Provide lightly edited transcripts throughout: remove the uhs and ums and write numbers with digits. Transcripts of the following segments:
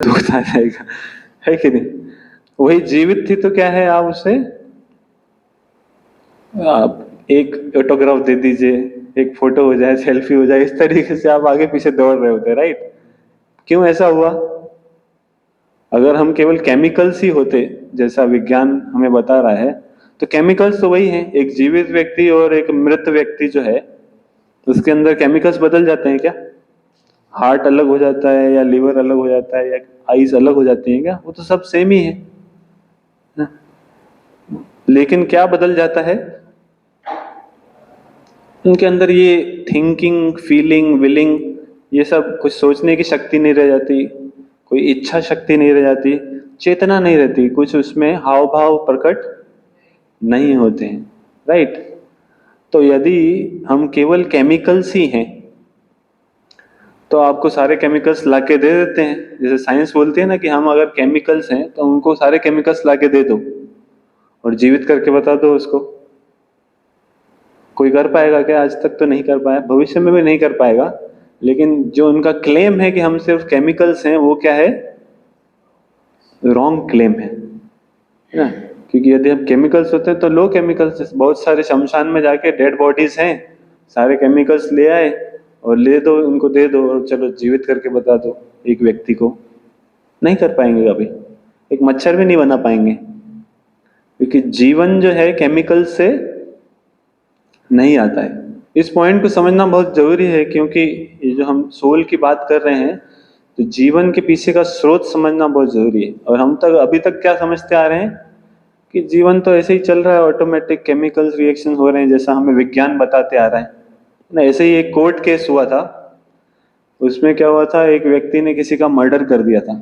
दुख आ जाएगा, है कि नहीं? वही जीवित थी तो क्या है, आप उसे आप एक ऑटोग्राफ दे दीजिए, एक फोटो हो जाए, सेल्फी हो जाए, इस तरीके से आप आगे पीछे दौड़ रहे होते, राइट? क्यों ऐसा हुआ? अगर हम केवल केमिकल्स ही होते, जैसा विज्ञान हमें बता रहा है, तो केमिकल्स तो वही हैं। एक जीवित व्यक्ति और एक मृत व्यक्ति जो है, उसके अंदर केमिकल्स बदल जाते हैं क्या? हार्ट अलग हो जाता है या लिवर अलग हो जाता है या आईज अलग हो जाती है क्या? वो तो सब सेम ही है ना? लेकिन क्या बदल जाता है? उनके अंदर ये थिंकिंग, फीलिंग, विलिंग, ये सब, कुछ सोचने की शक्ति नहीं रह जाती, कोई इच्छा शक्ति नहीं रह जाती, चेतना नहीं रहती, कुछ उसमें हाव भाव प्रकट नहीं होते हैं, राइट? तो यदि हम केवल केमिकल्स ही हैं, तो आपको सारे केमिकल्स लाके दे देते हैं। जैसे साइंस बोलती है ना कि हम अगर केमिकल्स हैं तो उनको सारे केमिकल्स लाके दे दो और जीवित करके बता दो उसको। कोई कर पाएगा क्या? आज तक तो नहीं कर पाया, भविष्य में भी नहीं कर पाएगा। लेकिन जो उनका क्लेम है कि हम सिर्फ केमिकल्स हैं, वो क्या है? रॉन्ग क्लेम है ना? क्योंकि यदि हम केमिकल्स होते हैं तो लो केमिकल्स, बहुत सारे शमशान में जाके डेड बॉडीज हैं, सारे केमिकल्स ले आए और ले दो, उनको दे दो और चलो जीवित करके बता दो एक व्यक्ति को। नहीं कर पाएंगे कभी, एक मच्छर भी नहीं बना पाएंगे, क्योंकि जीवन जो है केमिकल से नहीं आता है। इस पॉइंट को समझना बहुत जरूरी है, क्योंकि ये जो हम सोल की बात कर रहे हैं, तो जीवन के पीछे का स्रोत समझना बहुत जरूरी है। और हम तक अभी तक क्या समझते आ रहे हैं कि जीवन तो ऐसे ही चल रहा है, ऑटोमेटिक केमिकल रिएक्शन हो रहे हैं, जैसा हमें विज्ञान बताते आ रहा है ना। ऐसे ही एक कोर्ट केस हुआ था, उसमें क्या हुआ था, एक व्यक्ति ने किसी का मर्डर कर दिया था।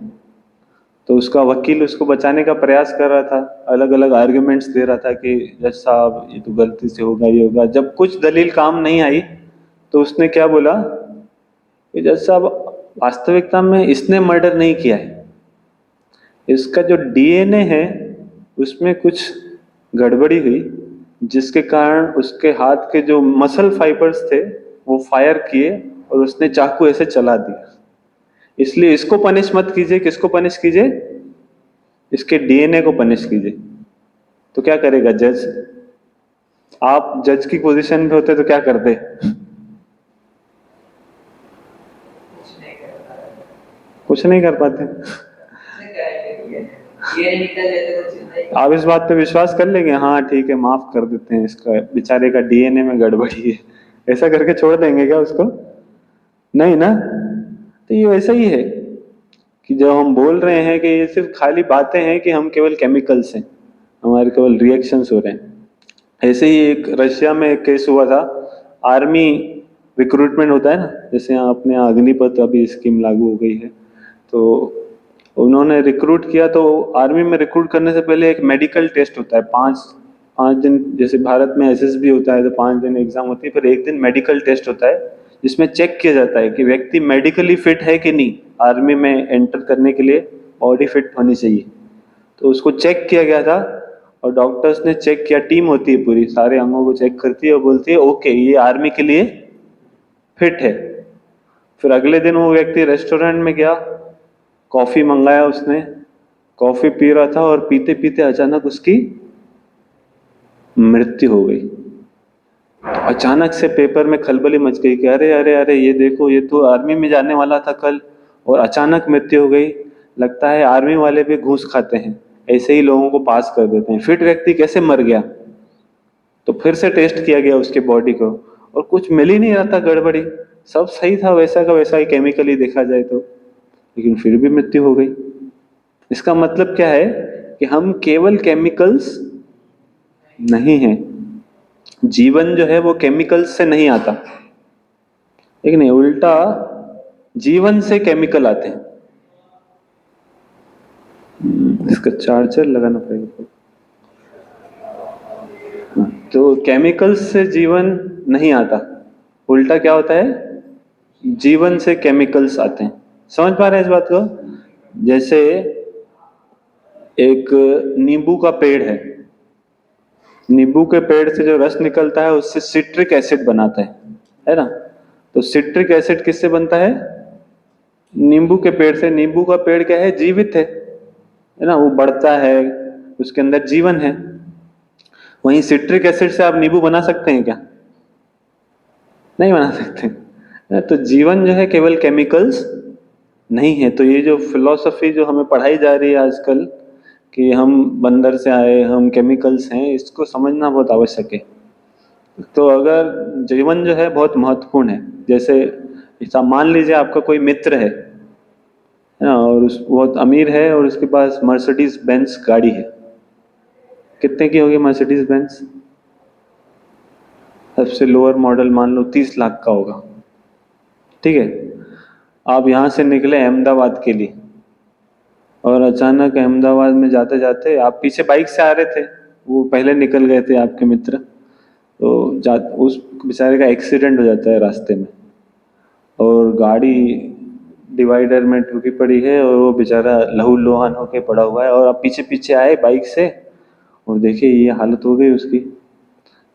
तो उसका वकील उसको बचाने का प्रयास कर रहा था, अलग अलग आर्ग्यूमेंट्स दे रहा था कि जज साहब ये तो गलती से होगा, ये होगा। जब कुछ दलील काम नहीं आई तो उसने क्या बोला कि जज साहब, वास्तविकता में इसने मर्डर नहीं किया है, इसका जो डीएनए है उसमें कुछ गड़बड़ी हुई, जिसके कारण उसके हाथ के जो मसल फाइबर्स थे वो फायर किए और उसने चाकू ऐसे चला दिया। इसलिए इसको पनिश मत कीजिए, किसको पनिश कीजिए? इसके डीएनए को पनिश कीजिए। तो क्या करेगा जज? आप जज की पोजीशन में होते तो क्या करते? कुछ नहीं कर पाते। आप इस बात पे विश्वास कर लेंगे, हाँ ठीक है माफ कर देते हैं, इसका बेचारे का डीएनए में गड़बड़ी है, ऐसा करके छोड़ देंगे क्या उसको? नहीं ना। तो ये वैसा ही है कि जब हम बोल रहे हैं कि ये सिर्फ खाली बातें हैं कि हम केवल केमिकल्स हैं, हमारे केवल रिएक्शंस हो रहे हैं। ऐसे ही एक रशिया में एक केस हुआ था, आर्मी रिक्रूटमेंट होता है ना, जैसे यहाँ अपने यहाँ अग्निपथ अभी स्कीम लागू हो गई है, तो उन्होंने रिक्रूट किया। तो आर्मी में रिक्रूट करने से पहले एक मेडिकल टेस्ट होता है, पाँच पाँच दिन, जैसे भारत में एसएसबी होता है तो 5 दिन एग्जाम होती है, फिर एक दिन मेडिकल टेस्ट होता है, जिसमें चेक किया जाता है कि व्यक्ति मेडिकली फिट है कि नहीं, आर्मी में एंटर करने के लिए बॉडी फिट होनी चाहिए। तो उसको चेक किया गया था और डॉक्टर्स ने चेक किया, टीम होती है पूरी, सारे अंगों को चेक करती है और बोलती है ओके ये आर्मी के लिए फिट है। फिर अगले दिन वो व्यक्ति रेस्टोरेंट में गया, कॉफी मंगाया उसने, कॉफी पी रहा था और पीते पीते अचानक उसकी मृत्यु हो गई। तो अचानक से पेपर में खलबली मच गई कि अरे अरे अरे ये देखो, ये तो आर्मी में जाने वाला था कल और अचानक मृत्यु हो गई। लगता है आर्मी वाले भी घूस खाते हैं, ऐसे ही लोगों को पास कर देते हैं, फिट व्यक्ति कैसे मर गया? तो फिर से टेस्ट किया गया उसके बॉडी को और कुछ मिल ही नहीं रहा था, गड़बड़ी, सब सही था, वैसा का वैसा ही केमिकली देखा जाए तो, लेकिन फिर भी मृत्यु हो गई। इसका मतलब क्या है कि हम केवल केमिकल्स नहीं हैं। जीवन जो है वो केमिकल्स से नहीं आता, ठीक नहीं, उल्टा जीवन से केमिकल आते हैं। इसका चार्जर लगाना पड़ेगा। तो केमिकल्स से जीवन नहीं आता, उल्टा क्या होता है, जीवन से केमिकल्स आते हैं। समझ पा रहे हैं इस बात को? जैसे एक नींबू का पेड़ है, नींबू के पेड़ से जो रस निकलता है उससे सिट्रिक एसिड बनाता है ना? तो सिट्रिक एसिड किससे बनता है? नींबू के पेड़ से, नींबू का पेड़ क्या है, जीवित है ना, वो बढ़ता है, उसके अंदर जीवन है। वहीं सिट्रिक एसिड से आप नींबू बना सकते हैं क्या? नहीं बना सकते। तो जीवन जो है केवल केमिकल्स नहीं है। तो ये जो फिलॉसफी जो हमें पढ़ाई जा रही है आजकल कि हम बंदर से आए, हम केमिकल्स हैं, इसको समझना बहुत आवश्यक है। तो अगर जीवन जो है बहुत महत्वपूर्ण है, जैसे मान लीजिए आपका कोई मित्र है ना, और उस बहुत अमीर है और उसके पास मर्सिडीज बेंज गाड़ी है। कितने की होगी मर्सिडीज बेंज? सबसे लोअर मॉडल मान लो 30 लाख का होगा। ठीक है, आप यहाँ से निकले अहमदाबाद के लिए, और अचानक अहमदाबाद में जाते जाते आप पीछे बाइक से आ रहे थे, वो पहले निकल गए थे आपके मित्र, तो उस बेचारे का एक्सीडेंट हो जाता है रास्ते में, और गाड़ी डिवाइडर में ठुकी पड़ी है और वो बेचारा लहूलुहान होके पड़ा हुआ है, और आप पीछे पीछे आए बाइक से और देखिए ये हालत हो गई उसकी।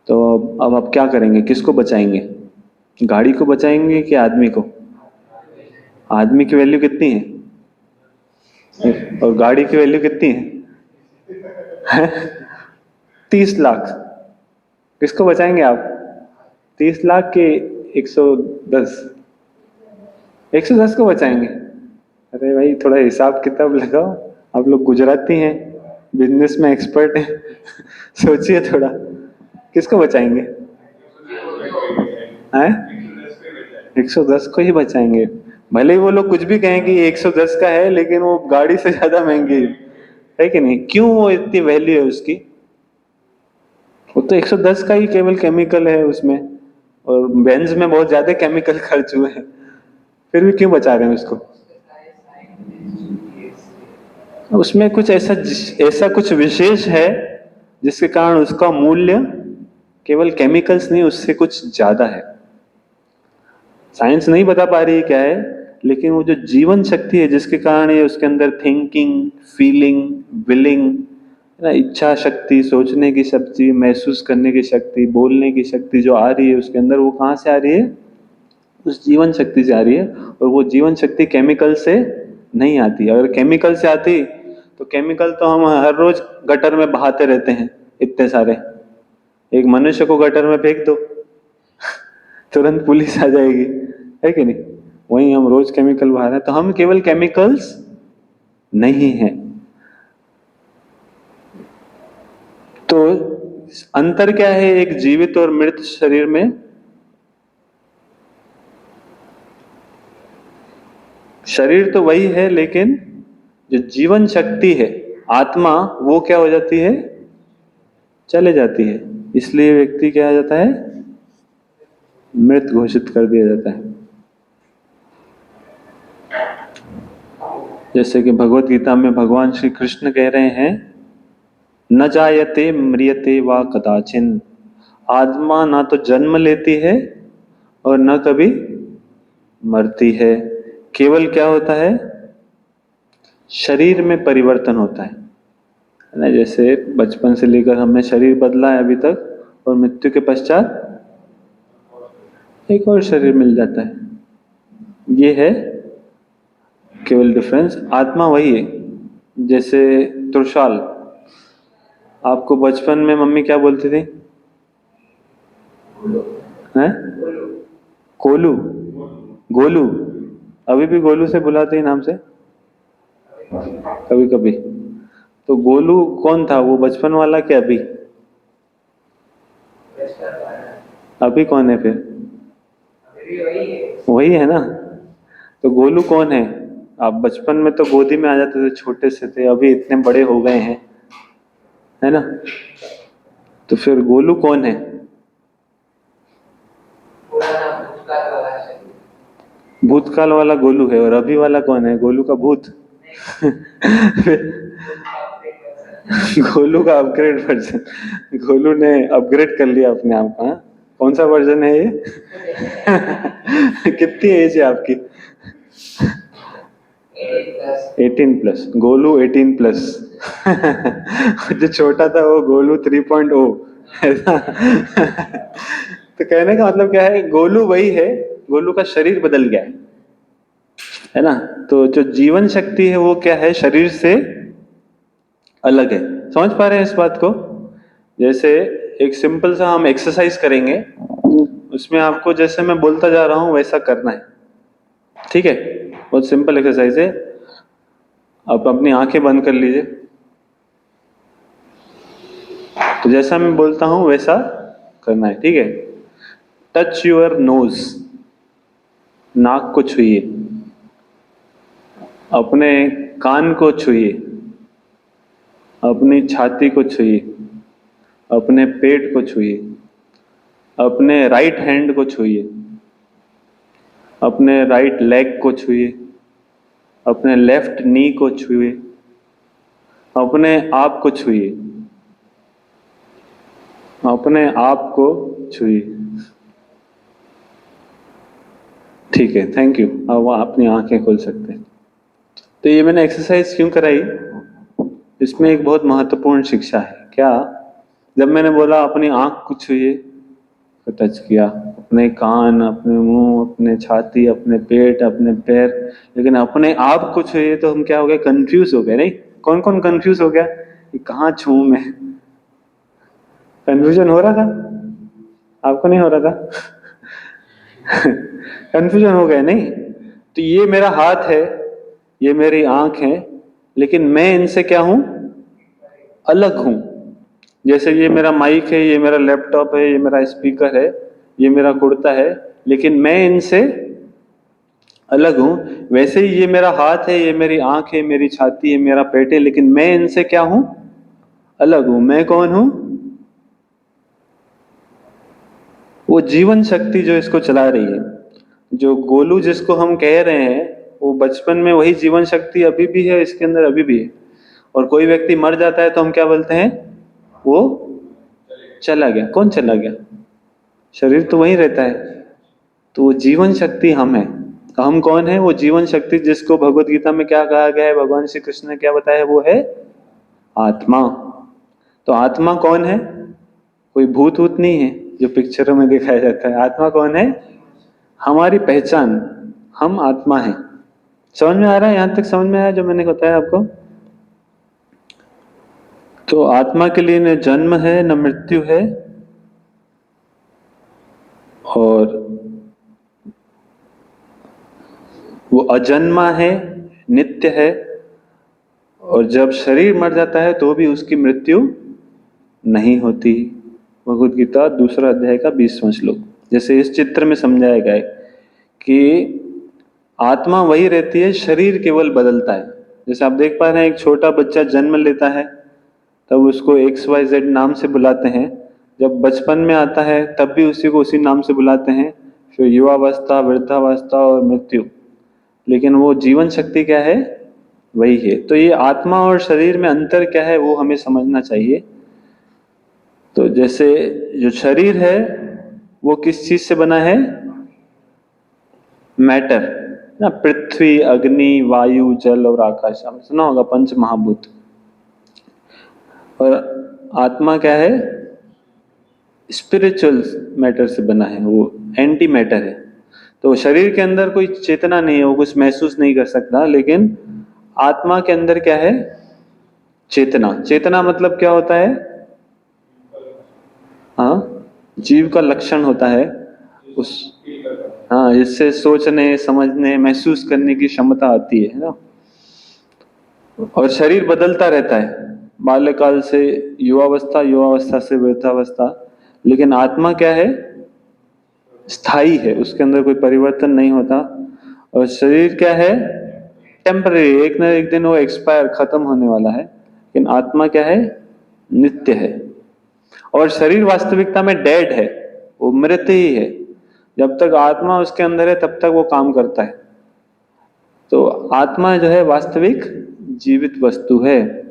तो अब आप क्या करेंगे, किसको बचाएंगे? गाड़ी को बचाएंगे कि आदमी को? आदमी की वैल्यू कितनी है और गाड़ी की वैल्यू कितनी है? 30 लाख। किसको बचाएंगे आप? 30 लाख के 110? 110 को बचाएंगे? अरे भाई थोड़ा हिसाब किताब लगाओ, आप लोग गुजराती हैं, बिजनेस में एक्सपर्ट हैं। सोचिए थोड़ा, किसको बचाएंगे? हैं? 110 को ही बचाएंगे। भले ही वो लोग कुछ भी कहें कि ये 110 का है, लेकिन वो गाड़ी से ज्यादा महंगी है कि नहीं? क्यों वो इतनी वैल्यू है उसकी? वो तो 110 का ही केवल केमिकल है उसमें, और बेंज में बहुत ज्यादा केमिकल खर्च हुए हैं, फिर भी क्यों बचा रहे हैं उसको? उसमें कुछ ऐसा ऐसा कुछ विशेष है जिसके कारण उसका मूल्य केवल केमिकल्स नहीं, उससे कुछ ज्यादा है। साइंस नहीं बता पा रही है क्या है, लेकिन वो जो जीवन शक्ति है जिसके कारण ये उसके अंदर थिंकिंग, फीलिंग, विलिंग, ना, इच्छा शक्ति, सोचने की शक्ति, महसूस करने की शक्ति, बोलने की शक्ति जो आ रही है उसके अंदर, वो कहाँ से आ रही है? उस जीवन शक्ति से आ रही है। और वो जीवन शक्ति केमिकल से नहीं आती। अगर केमिकल से आती तो केमिकल तो हम हर रोज गटर में बहाते रहते हैं इतने सारे। एक मनुष्य को गटर में फेंक दो, तुरंत पुलिस आ जाएगी, है कि नहीं? वही हम रोज केमिकल बहा रहे हैं, तो हम केवल केमिकल्स नहीं हैं। तो अंतर क्या है एक जीवित और मृत शरीर में? शरीर तो वही है, लेकिन जो जीवन शक्ति है, आत्मा, वो क्या हो जाती है? चले जाती है। इसलिए व्यक्ति क्या आ जाता है? मृत घोषित कर दिया जाता है। जैसे कि भगवत गीता में भगवान श्री कृष्ण कह रहे हैं, न जायते म्रियते वा कदाचिन। आत्मा ना तो जन्म लेती है और न कभी मरती है। केवल क्या होता है? शरीर में परिवर्तन होता है ना। जैसे बचपन से लेकर हमने शरीर बदला है अभी तक, और मृत्यु के पश्चात एक और शरीर मिल जाता है। ये है केवल डिफरेंस। आत्मा वही है। जैसे तुरशाल, आपको बचपन में मम्मी क्या बोलती थी? हैं? कोलू? गोलू? अभी भी गोलू से बुलाते हैं नाम से कभी कभी। तो गोलू कौन था, वो बचपन वाला क्या अभी? अभी कौन है फिर? वही है ना। तो गोलू कौन है? आप बचपन में तो गोदी में आ जाते थे, छोटे से थे, अभी इतने बड़े हो गए हैं, है ना? तो फिर गोलू कौन है? भूतकाल वाला गोलू है, और अभी वाला कौन है? गोलू का भूत। गोलू का अपग्रेड वर्जन। गोलू ने अपग्रेड कर लिया अपने आप का। कौन सा वर्जन है ये? कितनी एज है आपकी? 18+। गोलू 18+। जो छोटा था वो गोलू 3.0। ऐसा। तो कहने का मतलब क्या है, गोलू वही है, गोलू का शरीर बदल गया है। है ना। तो जो जीवन शक्ति है वो क्या है, शरीर से अलग है। समझ पा रहे हैं इस बात को? जैसे एक सिंपल सा हम एक्सरसाइज करेंगे, उसमें आपको जैसे मैं बोलता जा रहा हूं वैसा करना है, ठीक है? बहुत सिंपल एक्सरसाइज है। आप अपनी आंखें बंद कर लीजिए, तो जैसा मैं बोलता हूं वैसा करना है, ठीक है? टच योर नोज, नाक को छूइए, अपने कान को छूइए, अपनी छाती को छूइए, अपने पेट को छूइए, अपने राइट हैंड को छूइए, अपने राइट लेग को छूइए, अपने लेफ्ट नी को छूइए, अपने आप को छूइए, अपने आप को छूइए। ठीक है, थैंक यू। अब आप अपनी आंखें खोल सकते हैं। तो ये मैंने एक्सरसाइज क्यों कराई, इसमें एक बहुत महत्वपूर्ण शिक्षा है। क्या? जब मैंने बोला अपनी आंख को छूइए, तो टच किया, अपने कान, अपने मुंह, अपने छाती, अपने पेट, अपने पैर, लेकिन अपने आप को छूइए तो हम क्या हो गए, कंफ्यूज हो गए। नहीं, कौन कौन कंफ्यूज हो गया कि कहाँ छूऊं मैं? कंफ्यूजन हो रहा था? आपको नहीं हो रहा था? कंफ्यूजन हो गया नहीं? तो ये मेरा हाथ है, ये मेरी आंख है, लेकिन मैं इनसे क्या हूं, अलग हूं। जैसे ये मेरा माइक है, ये मेरा लैपटॉप है, ये मेरा स्पीकर है, ये मेरा कुर्ता है, लेकिन मैं इनसे अलग हूं। वैसे ही ये मेरा हाथ है, ये मेरी आंख है, मेरी छाती है, मेरा पेट है, लेकिन मैं इनसे क्या हूं, अलग हूं। मैं कौन हूं? वो जीवन शक्ति जो इसको चला रही है, जो गोलू जिसको हम कह रहे हैं, वो बचपन में वही जीवन शक्ति अभी भी है, इसके अंदर अभी भी है। और कोई व्यक्ति मर जाता है तो हम क्या बोलते हैं, वो चला गया। कौन चला गया? शरीर तो वहीं रहता है। तो वो जीवन शक्ति हम है। तो हम कौन है? वो जीवन शक्ति जिसको भगवत गीता में क्या कहा गया है, भगवान श्री कृष्ण ने क्या बताया, वो है आत्मा। तो आत्मा कौन है? कोई भूत वूत नहीं है जो पिक्चरों में दिखाया जाता है। आत्मा कौन है? हमारी पहचान, हम आत्मा है। समझ में आ रहा है? यहां तक समझ में आया जो मैंने बताया आपको? तो आत्मा के लिए न जन्म है न मृत्यु है, और वो अजन्मा है, नित्य है। और जब शरीर मर जाता है तो भी उसकी मृत्यु नहीं होती। भगवत गीता 2 अध्याय का 20वां श्लोक। जैसे इस चित्र में समझाया गया है कि आत्मा वही रहती है, शरीर केवल बदलता है। जैसे आप देख पा रहे हैं, एक छोटा बच्चा जन्म लेता है तब उसको XYZ नाम से बुलाते हैं, जब बचपन में आता है तब भी उसी को उसी नाम से बुलाते हैं, फिर युवावस्था, वृद्धावस्था और मृत्यु। लेकिन वो जीवन शक्ति क्या है, वही है। तो ये आत्मा और शरीर में अंतर क्या है वो हमें समझना चाहिए। तो जैसे जो शरीर है वो किस चीज से बना है, मैटर ना, पृथ्वी, अग्नि, वायु, जल और आकाश, आपने सुना होगा पंच महाभूत। और आत्मा क्या है, स्पिरिचुअल मैटर से बना है, वो एंटी मैटर है। तो शरीर के अंदर कोई चेतना नहीं है, वो कुछ महसूस नहीं कर सकता, लेकिन आत्मा के अंदर क्या है, चेतना। चेतना मतलब क्या होता है? हाँ, जीव का लक्षण होता है उस, हाँ, इससे सोचने, समझने, महसूस करने की क्षमता आती है ना। और शरीर बदलता रहता है, बाल्यकाल से युवावस्था, युवावस्था से वृद्धावस्था। लेकिन आत्मा क्या है, स्थायी है, उसके अंदर कोई परिवर्तन नहीं होता। और शरीर क्या है, टेम्पररी, एक ना एक दिन वो एक्सपायर, खत्म होने वाला है। लेकिन आत्मा क्या है, नित्य है। और शरीर वास्तविकता में डेड है, वो मृत ही है। जब तक आत्मा उसके अंदर है तब तक वो काम करता है। तो आत्मा जो है वास्तविक जीवित वस्तु है।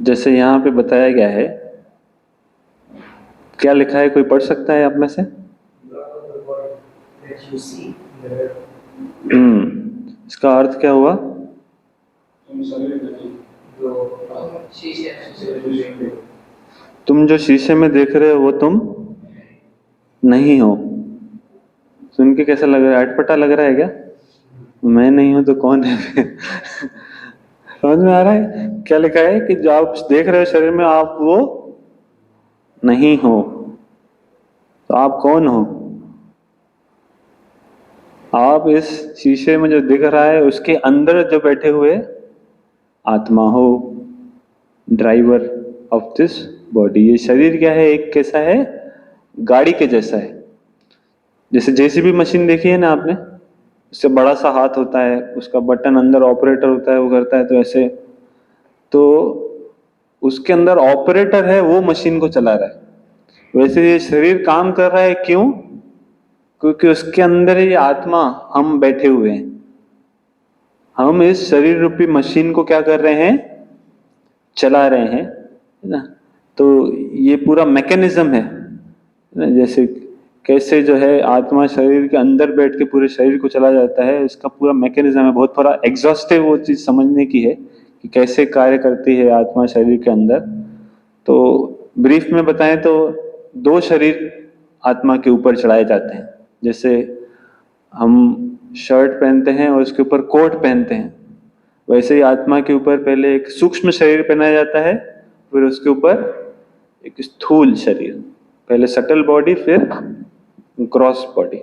जैसे यहाँ पे बताया गया है, क्या लिखा है, कोई पढ़ सकता है आप में से? इसका अर्थ क्या हुआ? तुम जो शीशे में देख रहे हो वो तुम नहीं हो। सुन के कैसा लग रहा है? अटपटा लग रहा है क्या? मैं नहीं हूं तो कौन है फिर? समझ में आ रहा है क्या लिखा है कि जो आप देख रहे हो शरीर में, आप वो नहीं हो। तो आप कौन हो? आप इस शीशे में जो दिख रहा है उसके अंदर जो बैठे हुए आत्मा हो, ड्राइवर ऑफ दिस बॉडी। ये शरीर क्या है? एक कैसा है? गाड़ी के जैसा है। जैसे जेसीबी मशीन देखी है ना आपने, उससे बड़ा सा हाथ होता है, उसका बटन अंदर ऑपरेटर होता है, वो करता है, तो ऐसे। तो उसके अंदर ऑपरेटर है, वो मशीन को चला रहा है। वैसे ये शरीर काम कर रहा है, क्यों? क्योंकि उसके अंदर ये आत्मा, हम बैठे हुए हैं। हम इस शरीर रूपी मशीन को क्या कर रहे हैं? चला रहे हैं, है ना। तो ये पूरा मैकेनिज्म है ना, जैसे कैसे जो है आत्मा शरीर के अंदर बैठ के पूरे शरीर को चला जाता है, इसका पूरा मैकेनिज्म है। बहुत थोड़ा एग्जॉस्टिव वो चीज समझने की है कि कैसे कार्य करती है आत्मा शरीर के अंदर। तो ब्रीफ में बताएं तो दो शरीर आत्मा के ऊपर चढ़ाए जाते हैं। जैसे हम शर्ट पहनते हैं और उसके ऊपर कोट पहनते हैं, वैसे ही आत्मा के ऊपर पहले एक सूक्ष्म शरीर पहनाया जाता है, फिर उसके ऊपर एक स्थूल शरीर। पहले सटल बॉडी, फिर ग्रॉस बॉडी।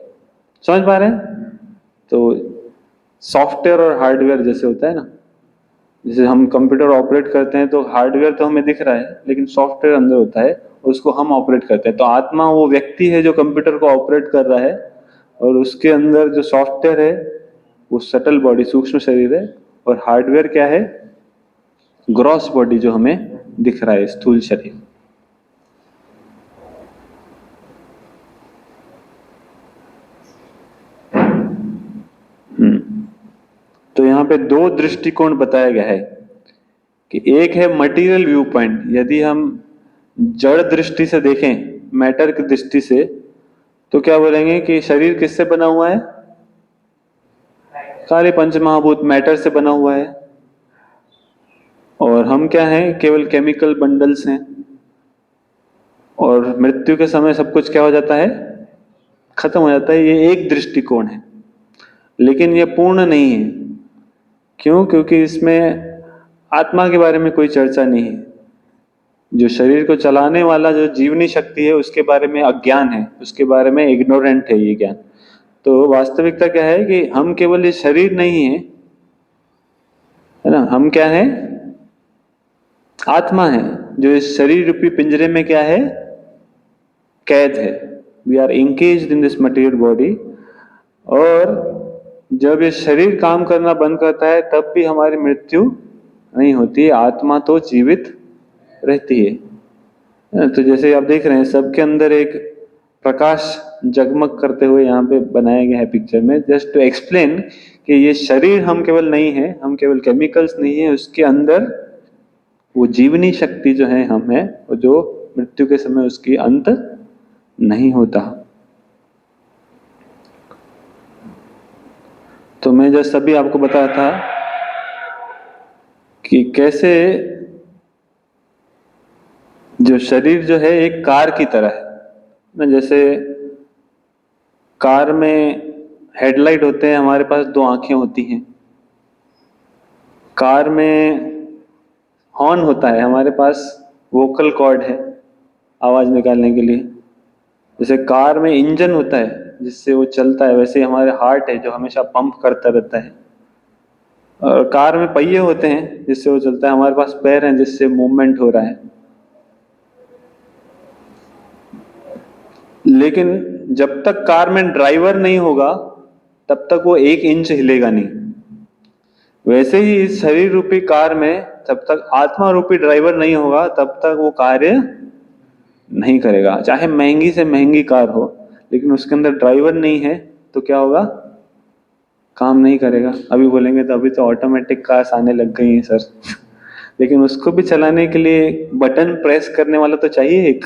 समझ पा रहे हैं? तो सॉफ्टवेयर और हार्डवेयर जैसे होता है ना, जैसे हम कंप्यूटर ऑपरेट करते हैं तो हार्डवेयर तो हमें दिख रहा है, लेकिन सॉफ्टवेयर अंदर होता है, उसको हम ऑपरेट करते हैं। तो आत्मा वो व्यक्ति है जो कंप्यूटर को ऑपरेट कर रहा है, और उसके अंदर जो सॉफ्टवेयर है वो सटल बॉडी, सूक्ष्म शरीर है। और हार्डवेयर क्या है? ग्रॉस बॉडी, जो हमें दिख रहा है, स्थूल शरीर। तो यहाँ पे दो दृष्टिकोण बताया गया है कि एक है मटेरियल व्यू पॉइंट। यदि हम जड़ दृष्टि से देखें, मैटर की दृष्टि से, तो क्या बोलेंगे कि शरीर किससे बना हुआ है? सारे पंच महाभूत मैटर से बना हुआ है। और हम क्या हैं? केवल केमिकल बंडल्स हैं। और मृत्यु के समय सब कुछ क्या हो जाता है? खत्म हो जाता है। ये एक दृष्टिकोण है, लेकिन ये पूर्ण नहीं है। क्यों? क्योंकि इसमें आत्मा के बारे में कोई चर्चा नहीं है। जो शरीर को चलाने वाला जो जीवनी शक्ति है, उसके बारे में अज्ञान है, उसके बारे में इग्नोरेंट है ये ज्ञान। तो वास्तविकता क्या है कि हम केवल ये शरीर नहीं है ना। हम क्या है? आत्मा है, जो इस शरीर रूपी पिंजरे में क्या है? कैद है। We are encaged in this material body. और जब ये शरीर काम करना बंद करता है, तब भी हमारी मृत्यु नहीं होती है, आत्मा तो जीवित रहती है। तो जैसे आप देख रहे हैं, सबके अंदर एक प्रकाश जगमग करते हुए यहाँ पे बनाया गया है पिक्चर में, जस्ट टू एक्सप्लेन कि ये शरीर हम केवल नहीं है, हम केवल केमिकल्स नहीं है, उसके अंदर वो जीवनी शक्ति जो है हम है, और जो मृत्यु के समय उसकी अंत नहीं होता। तो मैं जस्ट अभी आपको बताया था कि कैसे जो शरीर जो है एक कार की तरह है ना। जैसे कार में हेडलाइट होते हैं, हमारे पास दो आंखें होती हैं। कार में हॉर्न होता है, हमारे पास वोकल कॉर्ड है आवाज निकालने के लिए। जैसे कार में इंजन होता है जिससे वो चलता है, वैसे ही हमारे हार्ट है जो हमेशा पंप करता रहता है। और कार में पहिए होते हैं जिससे वो चलता है, हमारे पास पैर हैं जिससे मूवमेंट हो रहा है। लेकिन जब तक कार में ड्राइवर नहीं होगा, तब तक वो एक इंच हिलेगा नहीं। वैसे ही इस शरीर रूपी कार में जब तक आत्मा रूपी ड्राइवर नहीं होगा, तब तक वो कार्य नहीं करेगा। चाहे महंगी से महंगी कार हो, लेकिन उसके अंदर ड्राइवर नहीं है तो क्या होगा? काम नहीं करेगा। अभी बोलेंगे तो अभी तो ऑटोमेटिक कार्स आने लग गई हैं सर। लेकिन उसको भी चलाने के लिए बटन प्रेस करने वाला तो चाहिए एक,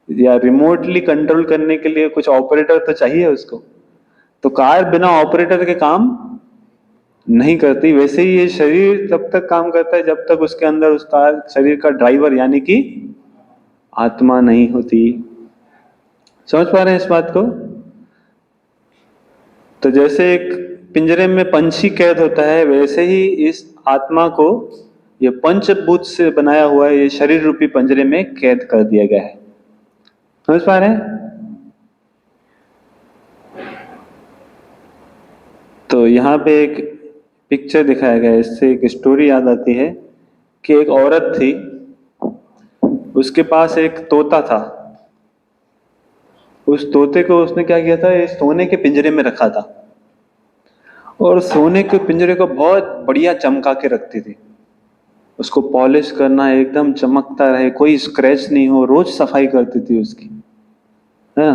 या रिमोटली कंट्रोल करने के लिए कुछ ऑपरेटर तो चाहिए उसको। तो कार बिना ऑपरेटर के काम नहीं करती। वैसे ही ये शरीर तब तक काम करता है जब तक उसके अंदर उस कार शरीर का ड्राइवर यानी कि आत्मा नहीं होती। समझ पा रहे हैं इस बात को? तो जैसे एक पिंजरे में पंछी कैद होता है, वैसे ही इस आत्मा को ये पंचभूत से बनाया हुआ ये शरीर रूपी पंजरे में कैद कर दिया गया है। समझ पा रहे हैं? तो यहाँ पे एक पिक्चर दिखाया गया है, इससे एक स्टोरी याद आती है कि एक औरत थी, उसके पास एक तोता था। उस तोते को उसने क्या किया था, ये सोने के पिंजरे में रखा था, और सोने के पिंजरे को बहुत बढ़िया चमका के रखती थी। उसको पॉलिश करना, एकदम चमकता रहे, कोई स्क्रैच नहीं हो, रोज सफाई करती थी उसकी, है ना,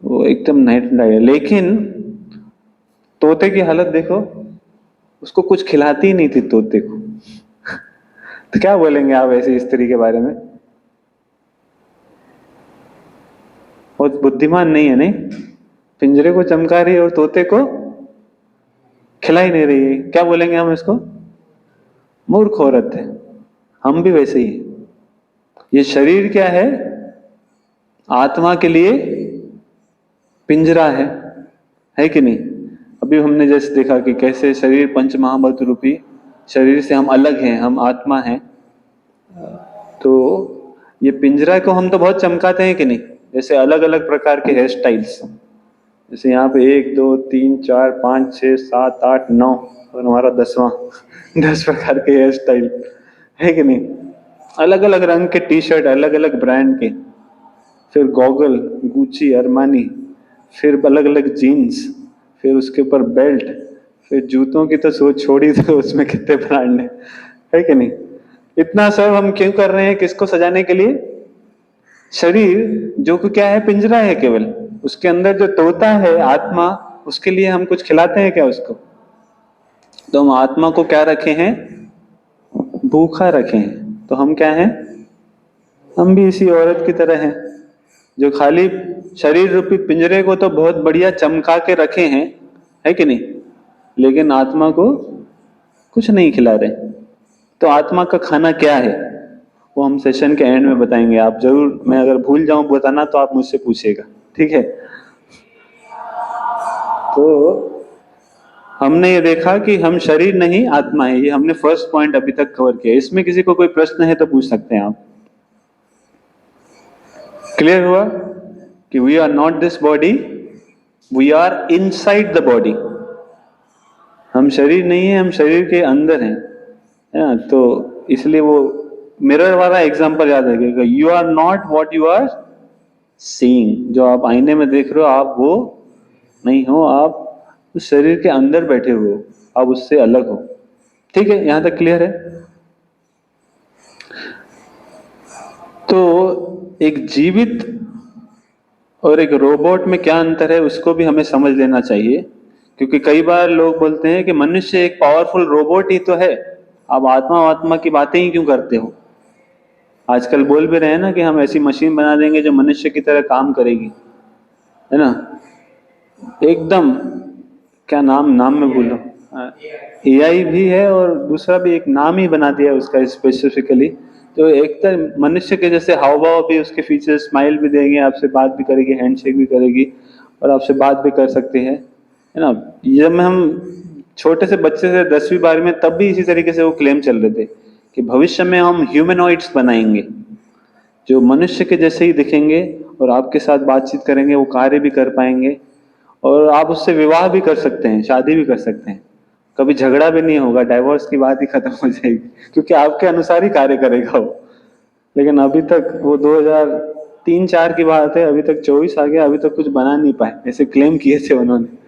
वो एकदम नाइट नाइट। लेकिन तोते की हालत देखो, उसको कुछ खिलाती ही नहीं थी तोते को। तो क्या बोलेंगे आप ऐसी स्त्री के बारे में? बहुत बुद्धिमान नहीं है, नहीं? पिंजरे को चमका रही है और तोते को खिला ही नहीं रही है, क्या बोलेंगे हम इसको? मूर्ख औरत है। हम भी वैसे ही हैं। ये शरीर क्या है? आत्मा के लिए पिंजरा है कि नहीं? अभी हमने जैसे देखा कि कैसे शरीर पंच महाभूत रूपी शरीर से हम अलग हैं, हम आत्मा हैं। तो ये पिंजरा को हम तो बहुत चमकाते हैं कि नहीं? जैसे अलग अलग प्रकार के हेयर स्टाइल्स, जैसे यहाँ पे 1 2 3 4 5 6 7 8 9 और हमारा 10वां 10 प्रकार के हेयर स्टाइल, है कि नहीं? अलग अलग रंग के टी शर्ट, अलग अलग ब्रांड के, फिर गॉगल, गुची, अरमानी, फिर अलग अलग जीन्स, फिर उसके ऊपर बेल्ट, फिर जूतों की तो सोच छोड़ी, तो उसमें कितने ब्रांड है कि नहीं? इतना सब हम क्यों कर रहे हैं? किसको सजाने के लिए? शरीर जो कि क्या है? पिंजरा है केवल। उसके अंदर जो तोता है आत्मा, उसके लिए हम कुछ खिलाते हैं क्या उसको? तो हम आत्मा को क्या रखे हैं? भूखा रखे हैं। तो हम क्या हैं? हम भी इसी औरत की तरह हैं, जो खाली शरीर रूपी पिंजरे को तो बहुत बढ़िया चमका के रखे हैं, है कि नहीं, लेकिन आत्मा को कुछ नहीं खिला रहे। तो आत्मा का खाना क्या है, वो हम सेशन के एंड में बताएंगे। आप जरूर, मैं अगर भूल जाऊं बताना तो आप मुझसे पूछिएगा, ठीक है? तो हमने ये देखा कि हम शरीर नहीं आत्मा है, ये हमने फर्स्ट पॉइंट अभी तक कवर किया। इसमें किसी को कोई प्रश्न है तो पूछ सकते हैं आप। क्लियर हुआ कि we are not this body, we are inside the body. हम शरीर नहीं है, हम शरीर के अंदर हैं, है ना? तो इसलिए वो मिरर वाला एग्जांपल याद रखिएगा, you are not what you are seeing. जो आप आईने में देख रहे हो, आप वो नहीं हो, आप उस शरीर के अंदर बैठे हो, आप उससे अलग हो। ठीक है, यहां तक क्लियर है? तो एक जीवित और एक रोबोट में क्या अंतर है, उसको भी हमें समझ लेना चाहिए। क्योंकि कई बार लोग बोलते हैं कि मनुष्य एक पावरफुल रोबोट ही तो है, आप आत्मा आत्मा की बातें ही क्यों करते हो? आजकल बोल भी रहे हैं ना कि हम ऐसी मशीन बना देंगे जो मनुष्य की तरह काम करेगी, है ना? एकदम, क्या नाम, नाम में भूलो, एआई भी है, और दूसरा भी एक नाम ही बना दिया उसका स्पेसिफिकली। तो एक तो मनुष्य के जैसे हाव भाव भी, उसके फीचर, स्माइल भी देंगे, आपसे बात भी करेगी, हैंडशेक भी करेगी, और आपसे बात भी कर सकती है ना? जब हम छोटे से बच्चे से 10वीं 12वीं में, तब भी इसी तरीके से वो क्लेम चल रहे थे कि भविष्य में हम ह्यूमनॉइड्स बनाएंगे जो मनुष्य के जैसे ही दिखेंगे और आपके साथ बातचीत करेंगे, वो कार्य भी कर पाएंगे, और आप उससे विवाह भी कर सकते हैं, शादी भी कर सकते हैं। कभी झगड़ा भी नहीं होगा, डाइवोर्स की बात ही खत्म हो जाएगी, क्योंकि आपके अनुसार ही कार्य करेगा वो। लेकिन अभी तक वो 2003-4 की बात है, अभी तक 24 आ गया, अभी तक कुछ बना नहीं पाए, ऐसे क्लेम किए थे उन्होंने।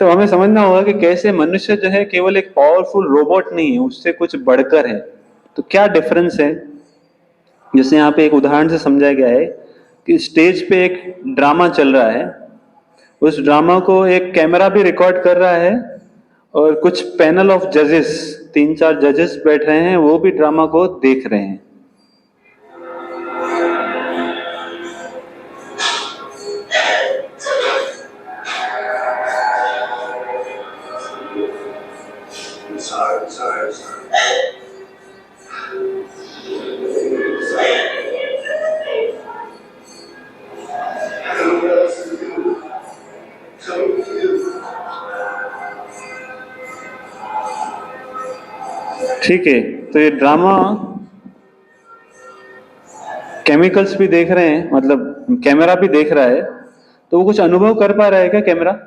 तो हमें समझना होगा कि कैसे मनुष्य जो है केवल एक पावरफुल रोबोट नहीं है, उससे कुछ बढ़कर है। तो क्या डिफरेंस है? जैसे यहाँ पे एक उदाहरण से समझाया गया है कि स्टेज पे एक ड्रामा चल रहा है, उस ड्रामा को एक कैमरा भी रिकॉर्ड कर रहा है, और कुछ पैनल ऑफ जजेस, 3-4 जजेस बैठ रहे हैं, वो भी ड्रामा को देख रहे हैं। ठीक है, तो ये ड्रामा केमिकल्स भी देख रहे हैं, मतलब कैमरा भी देख रहा है, तो वो कुछ अनुभव कर पा रहा है क्या कैमरा?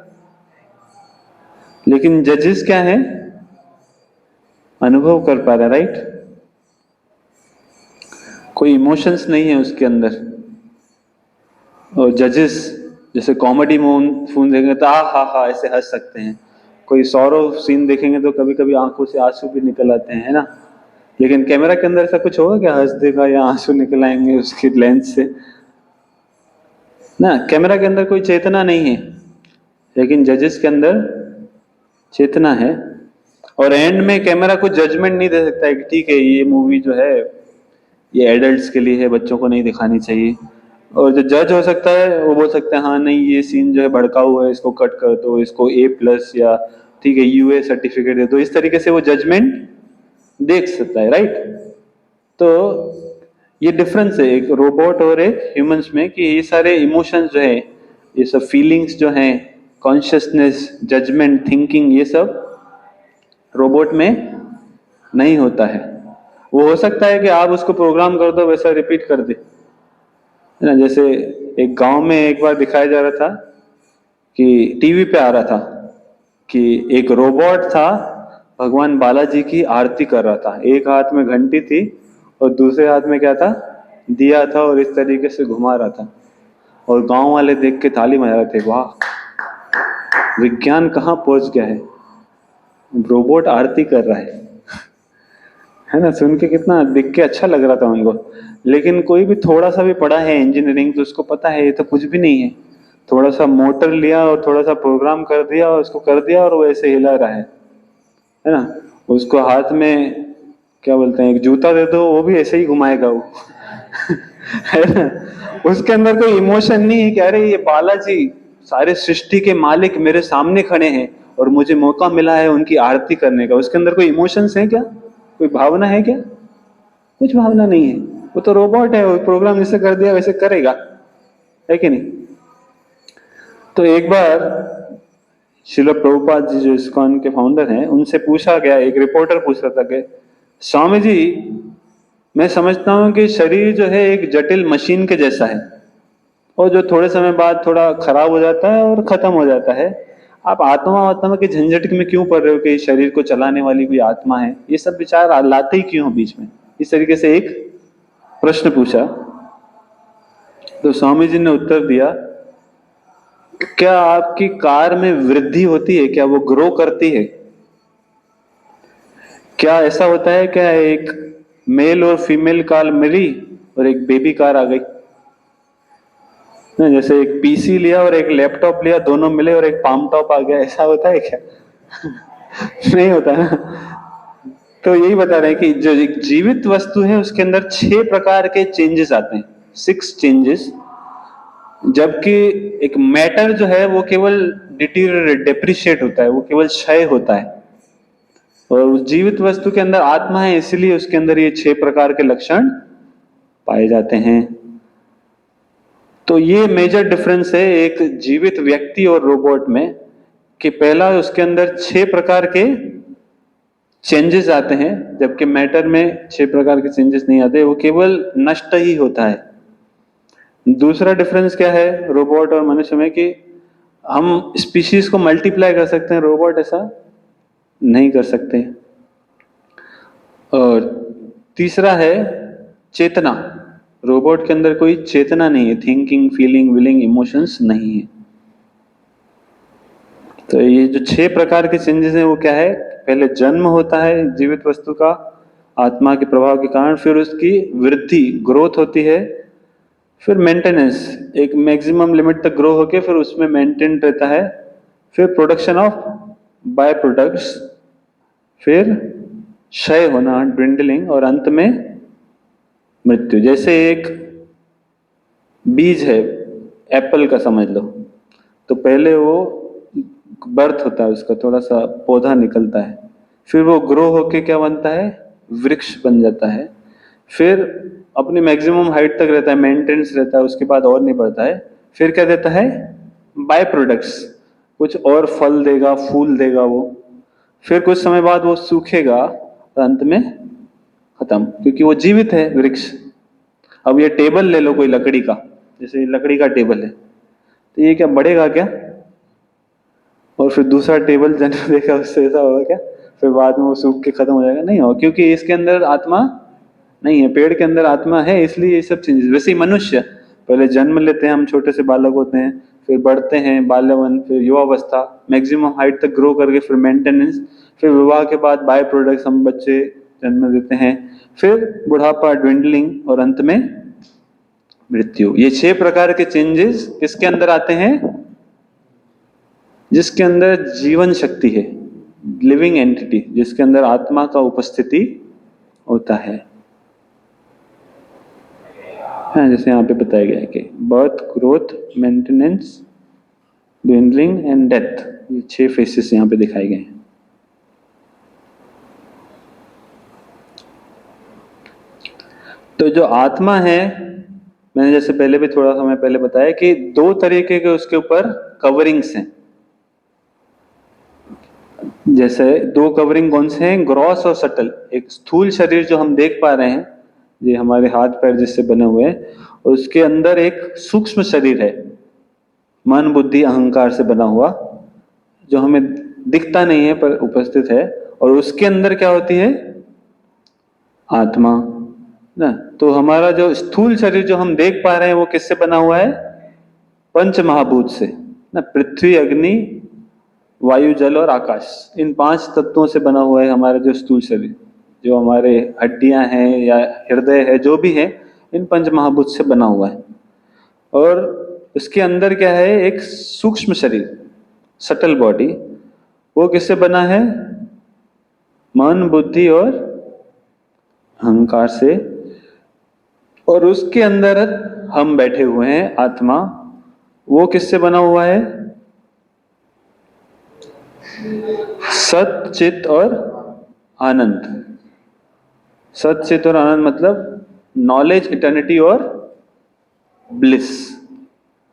लेकिन जजेस क्या है, अनुभव कर पा रहा है, राइट? कोई इमोशंस नहीं है उसके अंदर। और जजेस जैसे कॉमेडी फोन देखेंगे तो हा ऐसे हंस सकते हैं, कोई सौरव सीन देखेंगे तो कभी कभी आंखों से आंसू भी निकल आते हैं, है ना? लेकिन कैमरा के अंदर ऐसा कुछ होगा क्या, हंस देगा या आंसू निकल आएंगे उसकी लेंस से? ना, कैमरा के अंदर कोई चेतना नहीं है, लेकिन जजेस के अंदर चेतना है। और एंड में कैमरा कुछ जजमेंट नहीं दे सकता है कि ठीक है ये मूवी जो है ये एडल्ट्स के लिए है, बच्चों को नहीं दिखानी चाहिए। और जो जज हो सकता है वो बोल सकता है हाँ नहीं ये सीन जो है भड़का हुआ है, इसको कट कर दो, इसको A+ या ठीक है UA सर्टिफिकेट दे दो, इस तरीके से वो जजमेंट देख सकता है, राइट? तो ये डिफरेंस है एक रोबोट और एक ह्यूमंस में, कि ये सारे इमोशंस जो है, ये सब फीलिंग्स जो हैं, कॉन्शियसनेस, जजमेंट, थिंकिंग, ये सब रोबोट में नहीं होता है। वो हो सकता है कि आप उसको प्रोग्राम कर दो वैसा रिपीट कर दे, है ना? जैसे एक गांव में एक बार दिखाया जा रहा था कि टीवी पे आ रहा था कि एक रोबोट था, भगवान बालाजी की आरती कर रहा था, एक हाथ में घंटी थी और दूसरे हाथ में क्या था, दिया था, और इस तरीके से घुमा रहा था। और गांव वाले देख के ताली बजा रहे थे, वाह विज्ञान कहाँ पहुंच गया है, रोबोट आरती कर रहा है ना? सुन के कितना देख के अच्छा लग रहा था उनको। लेकिन कोई भी थोड़ा सा भी पढ़ा है इंजीनियरिंग तो उसको पता है ये तो कुछ भी नहीं है, थोड़ा सा मोटर लिया और थोड़ा सा प्रोग्राम कर दिया और उसको कर दिया और वो ऐसे हिला रहा है ना? उसको हाथ में क्या बोलते हैं, एक जूता दे दो वो भी ऐसे ही घुमाएगा वो है ना? उसके अंदर कोई इमोशन नहीं है कि अरे ये बालाजी सारे सृष्टि के मालिक मेरे सामने खड़े हैं और मुझे मौका मिला है उनकी आरती करने का। उसके अंदर कोई इमोशंस है क्या, कोई भावना है क्या? कुछ भावना नहीं है, वो तो रोबोट है, वो प्रोग्राम जैसे कर दिया वैसे करेगा, है कि नहीं? तो एक बार शिला प्रभुपाद जी जो इस्कॉन के फाउंडर हैं उनसे पूछा गया, एक रिपोर्टर पूछ रहा था कि स्वामी जी मैं समझता हूं कि शरीर जो है एक जटिल मशीन के जैसा है और जो थोड़े समय बाद थोड़ा खराब हो जाता है और खत्म हो जाता है, आप आत्मा आत्मा के झंझट में क्यों पड़ रहे हो कि शरीर को चलाने वाली कोई आत्मा है, ये सब विचार लाते ही क्यों हो बीच में? इस तरीके से एक प्रश्न पूछा। तो स्वामी जी ने उत्तर दिया, क्या आपकी कार में वृद्धि होती है, क्या वो ग्रो करती है? क्या ऐसा होता है क्या एक मेल और फीमेल कार मिली और एक बेबी कार आ गई ना? जैसे एक PC लिया और एक लैपटॉप लिया, दोनों मिले और एक पाम टॉप आ गया, ऐसा होता है क्या? नहीं होता ना। तो यही बता रहे हैं कि जो एक जीवित वस्तु है उसके अंदर 6 प्रकार के चेंजेस आते हैं, 6 चेंजेस। जबकि एक मैटर जो है वो केवल डिटीरियरेट, डेप्रिशिएट होता है, वो केवल क्षय होता है। और उस जीवित वस्तु के अंदर आत्मा है, इसलिए उसके अंदर ये 6 प्रकार के लक्षण पाए जाते हैं। तो ये मेजर डिफरेंस है एक जीवित व्यक्ति और रोबोट में, कि पहला उसके अंदर 6 प्रकार के चेंजेस आते हैं, जबकि मैटर में 6 प्रकार के चेंजेस नहीं आते, वो केवल नष्ट ही होता है। दूसरा डिफरेंस क्या है रोबोट और मनुष्य में, कि हम स्पीशीज को मल्टीप्लाई कर सकते हैं, रोबोट ऐसा नहीं कर सकते। और तीसरा है चेतना, रोबोट के अंदर कोई चेतना नहीं है, थिंकिंग, फीलिंग, विलिंग, इमोशंस नहीं है। तो ये जो 6 प्रकार के चेंजेस हैं वो क्या है, पहले जन्म होता है जीवित वस्तु का आत्मा के प्रभाव के कारण, फिर उसकी वृद्धि, ग्रोथ होती है, फिर मेंटेनेंस, एक मैक्सिमम लिमिट तक ग्रो होके फिर उसमें मेंटेन रहता है, फिर प्रोडक्शन ऑफ बाय प्रोडक्ट्स, फिर क्षय होना, ड्विंडलिंग, और अंत में मृत्यु। जैसे एक बीज है एप्पल का समझ लो, तो पहले वो बर्थ होता है उसका, थोड़ा सा पौधा निकलता है, फिर वो ग्रो होके क्या बनता है, वृक्ष बन जाता है, फिर अपनी मैक्सिमम हाइट तक रहता है, मेंटेनेंस रहता है, उसके बाद और नहीं बढ़ता है, फिर क्या देता है, बाय प्रोडक्ट्स, कुछ और फल देगा, फूल देगा वो, फिर कुछ समय बाद वो सूखेगा तो अंत में खत्म, क्योंकि वो जीवित है वृक्ष। अब ये टेबल ले लो कोई लकड़ी का, जैसे लकड़ी का टेबल है, तो ये क्या बढ़ेगा क्या? और फिर दूसरा टेबल जन्म देगा, उससे ऐसा होगा क्या? फिर बाद में वो सूख के खत्म हो जाएगा? नहीं होगा, क्योंकि इसके अंदर आत्मा नहीं है। पेड़ के अंदर आत्मा है, इसलिए ये सब चेंजेस। वैसे ही मनुष्य पहले जन्म लेते हैं, हम छोटे से बालक होते हैं, फिर बढ़ते हैं बाल्यवन, फिर युवावस्था, मैक्सिमम हाइट तक ग्रो करके फिर मेंटेनेंस, फिर विवाह के बाद बाय प्रोडक्ट्स हम बच्चे जन्म देते हैं, फिर बुढ़ापा, ड्विंडलिंग, और अंत में मृत्यु। ये 6 प्रकार के चेंजेस किसके अंदर आते हैं? जिसके अंदर जीवन शक्ति है, लिविंग एंटिटी, जिसके अंदर आत्मा का उपस्थिति होता है। हाँ, जैसे यहाँ पे बताया गया है कि birth, growth, maintenance, dwindling and death, ये 6 फेसेस यहाँ पे दिखाए गए हैं। तो जो आत्मा है, मैंने जैसे पहले भी थोड़ा समय पहले बताया कि 2 तरीके के उसके ऊपर कवरिंग्स हैं। जैसे 2 कवरिंग कौन से हैं? ग्रॉस और सटल। एक स्थूल शरीर जो हम देख पा रहे हैं, ये हमारे हाथ पैर जिससे बने हुए हैं, और उसके अंदर एक सूक्ष्म शरीर है, मन, बुद्धि, अहंकार से बना हुआ, जो हमें दिखता नहीं है पर उपस्थित है। और उसके अंदर क्या होती है? आत्मा ना। तो हमारा जो स्थूल शरीर जो हम देख पा रहे हैं, वो किससे बना हुआ है? पंच महाभूत से ना, पृथ्वी, अग्नि, वायु, जल और आकाश, इन 5 तत्वों से बना हुआ है हमारा जो स्थूल शरीर। जो हमारे हड्डियां हैं या हृदय है, जो भी है, इन पंच महाभूत से बना हुआ है। और उसके अंदर क्या है? एक सूक्ष्म शरीर, सटल बॉडी, वो किससे बना है? मन, बुद्धि और अहंकार से। और उसके अंदर हम बैठे हुए हैं, आत्मा, वो किससे बना हुआ है? सत, चित और आनंद। सत, चित और आनंद मतलब नॉलेज, इटर्निटी और ब्लिस।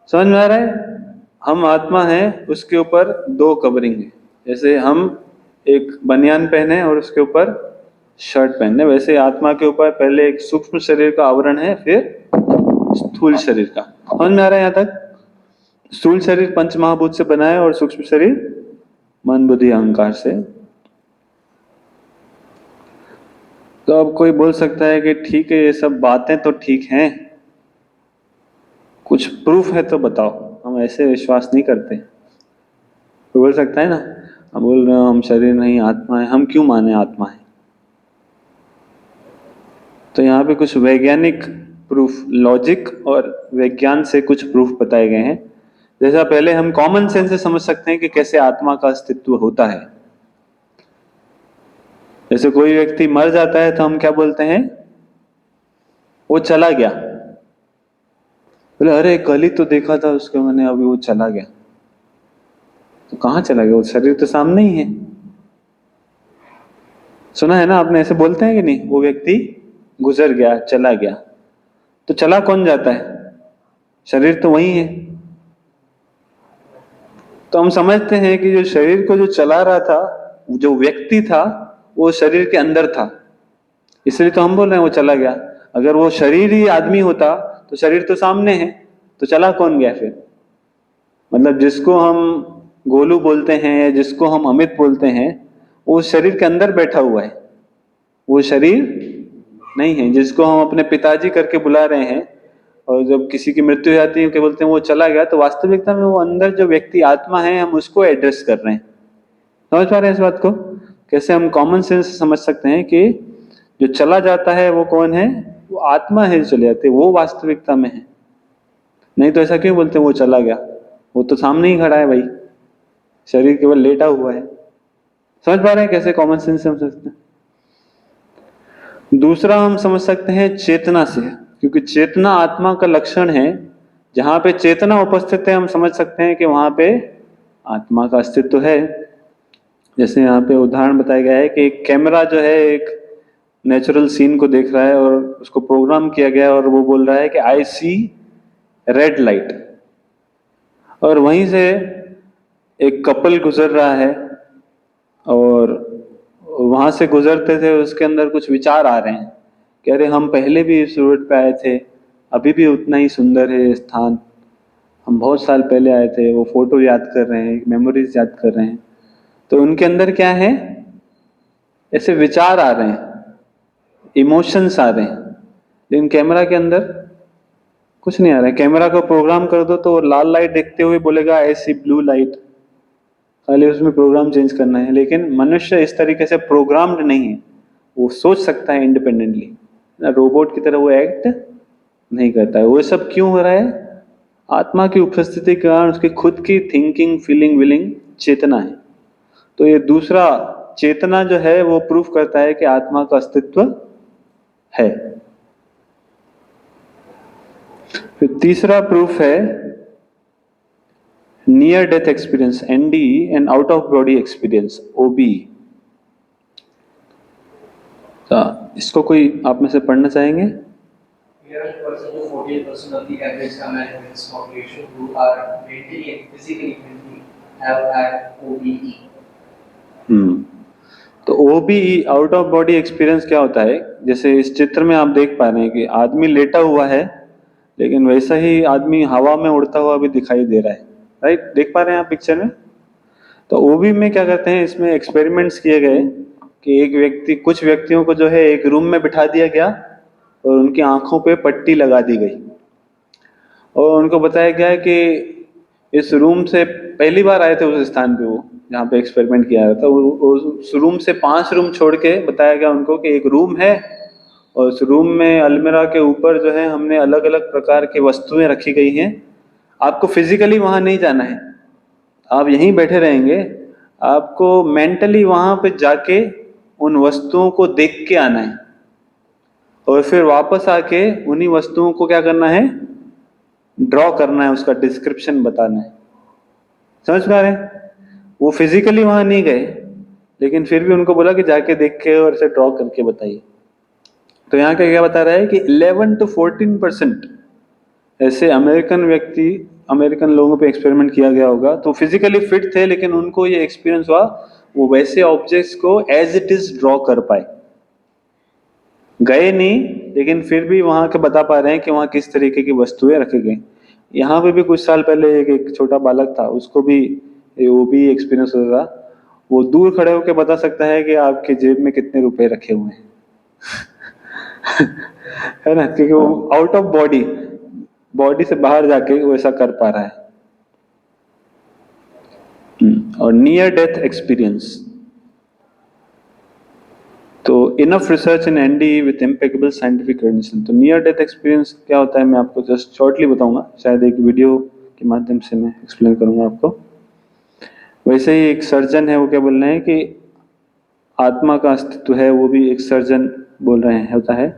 समझ में आ रहा है? हम आत्मा हैं, उसके ऊपर 2 कवरिंग है। जैसे हम एक बनियान पहने और उसके ऊपर शर्ट पहने, वैसे आत्मा के ऊपर पहले एक सूक्ष्म शरीर का आवरण है, फिर स्थूल शरीर का। समझ में आ रहा है यहाँ तक? स्थूल शरीर पंच महाभूत से बना है और सूक्ष्म शरीर मन, बुद्धि, अहंकार से। तो अब कोई बोल सकता है कि ठीक है, ये सब बातें तो ठीक हैं, कुछ प्रूफ है तो बताओ, हम ऐसे विश्वास नहीं करते। कोई बोल सकता है ना, हम बोल रहे हो हम शरीर नहीं आत्मा है, हम क्यों माने आत्मा है? तो यहाँ पे कुछ वैज्ञानिक प्रूफ, लॉजिक और विज्ञान से कुछ प्रूफ बताए गए हैं। जैसा पहले हम कॉमन सेंस से समझ सकते हैं कि कैसे आत्मा का अस्तित्व होता है। जैसे कोई व्यक्ति मर जाता है तो हम क्या बोलते हैं? वो चला गया। बोले अरे कल ही तो देखा था उसको मैंने, अभी वो चला गया। तो कहाँ चला गया? वो शरीर तो सामने ही है। सुना है ना आपने? ऐसे बोलते हैं कि नहीं? वो व्यक्ति गुजर गया, चला गया। तो चला कौन जाता है? शरीर तो वही है। तो हम समझते हैं कि जो शरीर को जो चला रहा था, जो व्यक्ति था, वो शरीर के अंदर था, इसलिए तो हम बोल रहे हैं वो चला गया। अगर वो शरीर ही आदमी होता तो शरीर तो सामने है, तो चला कौन गया फिर? मतलब जिसको हम गोलू बोलते हैं या जिसको हम अमित बोलते हैं, वो शरीर के अंदर बैठा हुआ है, वो शरीर नहीं है। जिसको हम अपने पिताजी करके बुला रहे हैं, और जब किसी की मृत्यु हो जाती है क्या बोलते हैं? वो चला गया। तो वास्तविकता में वो अंदर जो व्यक्ति आत्मा है, हम उसको एड्रेस कर रहे हैं। समझ पा रहे हैं इस बात को? कैसे हम कॉमन सेंस से समझ सकते हैं कि जो चला जाता है वो कौन है? वो आत्मा है जो चले जाते, वो वास्तविकता में है। नहीं तो ऐसा क्यों बोलते हैं वो चला गया? वो तो सामने ही खड़ा है भाई, शरीर केवल लेटा हुआ है। समझ पा रहे हैं कैसे कॉमन सेंस से हम सकते हैं? दूसरा हम समझ सकते हैं चेतना से, क्योंकि चेतना आत्मा का लक्षण है। जहां पे चेतना उपस्थित है, हम समझ सकते हैं कि वहां पे आत्मा का अस्तित्व है। जैसे यहाँ पे उदाहरण बताया गया है कि एक कैमरा जो है एक नेचुरल सीन को देख रहा है और उसको प्रोग्राम किया गया है, और वो बोल रहा है कि आई सी रेड लाइट, और वहीं से एक कपल गुजर रहा है और वहां से गुजरते थे, उसके अंदर कुछ विचार आ रहे हैं कि अरे हम पहले भी इस रोड पे आए थे, अभी भी उतना ही सुंदर है ये स्थान, हम बहुत साल पहले आए थे। वो फोटो याद कर रहे हैं, मेमोरीज याद कर रहे हैं। तो उनके अंदर क्या है, ऐसे विचार आ रहे हैं, इमोशंस आ रहे हैं। लेकिन कैमरा के अंदर कुछ नहीं आ रहा है। कैमरा को प्रोग्राम कर दो तो वो लाल लाइट देखते हुए बोलेगा ऐसी ब्लू लाइट, खाली उसमें प्रोग्राम चेंज करना है। लेकिन मनुष्य इस तरीके से प्रोग्राम्ड नहीं है, वो सोच सकता है इंडिपेंडेंटली, रोबोट की तरह वो एक्ट नहीं करता है। वो सब क्यों हो रहा है? आत्मा की उपस्थिति के कारण उसकी खुद की थिंकिंग, फीलिंग, विलिंग, चेतना है। तो ये दूसरा चेतना जो है वो प्रूफ करता है कि आत्मा का अस्तित्व है। फिर तीसरा प्रूफ है near death experience, NDE, and out of body experience, OBE. तो इसको कोई आप में से पढ़ना चाहेंगे? 11% to 14% of the average Americans population who are mentally and physically healthy have had OBE. तो OBE, out of body experience, क्या होता है? जैसे इस चित्र में आप देख पा रहे हैं कि आदमी लेटा हुआ है, लेकिन वैसा ही आदमी हवा में उड़ता हुआ भी दिखाई दे रहा है। राइट, देख पा रहे हैं आप पिक्चर में? तो ओबी में क्या करते हैं, इसमें एक्सपेरिमेंट्स किए गए कि एक व्यक्ति, कुछ व्यक्तियों को जो है एक रूम में बिठा दिया गया और उनकी आंखों पे पट्टी लगा दी गई और उनको बताया गया कि इस रूम से, पहली बार आए थे उस स्थान पे वो जहाँ पे एक्सपेरिमेंट किया था, उस रूम से 5 रूम छोड़ के बताया गया उनको कि एक रूम है और उस रूम में अलमीरा के ऊपर जो है हमने अलग अलग प्रकार की वस्तुएं रखी गई हैं। आपको फिजिकली वहां नहीं जाना है, आप यहीं बैठे रहेंगे, आपको मेंटली वहां पे जाके उन वस्तुओं को देख के आना है और फिर वापस आके उन्हीं वस्तुओं को क्या करना है, ड्रॉ करना है, उसका डिस्क्रिप्शन बताना है। समझ पा रहे हैं? वो फिजिकली वहां नहीं गए, लेकिन फिर भी उनको बोला कि जाके देख के और इसे ड्रॉ करके बताइए। तो यहाँ क्या क्या बता रहा है कि 11 to 14% ऐसे अमेरिकन व्यक्ति, अमेरिकन लोगों पे एक्सपेरिमेंट किया गया होगा, तो फिजिकली फिट थे लेकिन उनको ये एक्सपीरियंस हुआ, वो वैसे ऑब्जेक्ट्स को एज इट इज ड्रॉ कर पाए। गए नहीं, लेकिन फिर भी वहां के बता पा रहे हैं कि वहां किस तरीके की वस्तुएं रखी गई। यहाँ पे भी कुछ साल पहले एक छोटा बालक था, उसको भी वो भी एक्सपीरियंस हो रहा। वो दूर खड़े होकर बता सकता है कि आपके जेब में कितने रुपए रखे हुए हैं। है ना, क्योंकि वो आउट ऑफ बॉडी, बॉडी से बाहर जाके वो ऐसा कर पा रहा है। और नियर डेथ एक्सपीरियंस, तो enough research in NDE with impeccable scientific credential. तो नियर डेथ एक्सपीरियंस क्या होता है मैं आपको जस्ट शॉर्टली बताऊंगा, शायद एक वीडियो के माध्यम से मैं एक्सप्लेन करूंगा आपको। वैसे ही एक सर्जन है, वो क्या बोल रहे हैं कि आत्मा का अस्तित्व है, वो भी एक सर्जन बोल रहे हैं होता है।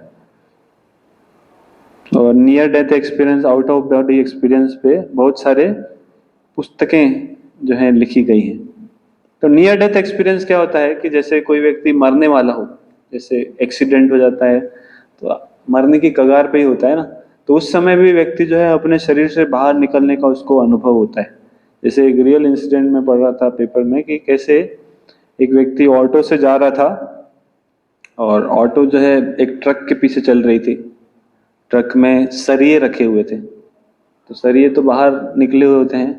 और near death experience, out of body experience पे बहुत सारे पुस्तकें जो हैं लिखी गई हैं। तो नियर डेथ एक्सपीरियंस क्या होता है कि जैसे कोई व्यक्ति मरने वाला हो, जैसे एक्सीडेंट हो जाता है तो मरने की कगार पे ही होता है ना, तो उस समय भी व्यक्ति जो है अपने शरीर से बाहर निकलने का उसको अनुभव होता है। जैसे एक रियल इंसिडेंट में पढ़ रहा था पेपर में कि कैसे एक व्यक्ति ऑटो से जा रहा था और ऑटो जो है एक ट्रक के पीछे चल रही थी। ट्रक में सरिये रखे हुए थे, तो सरिये तो बाहर निकले हुए होते हैं।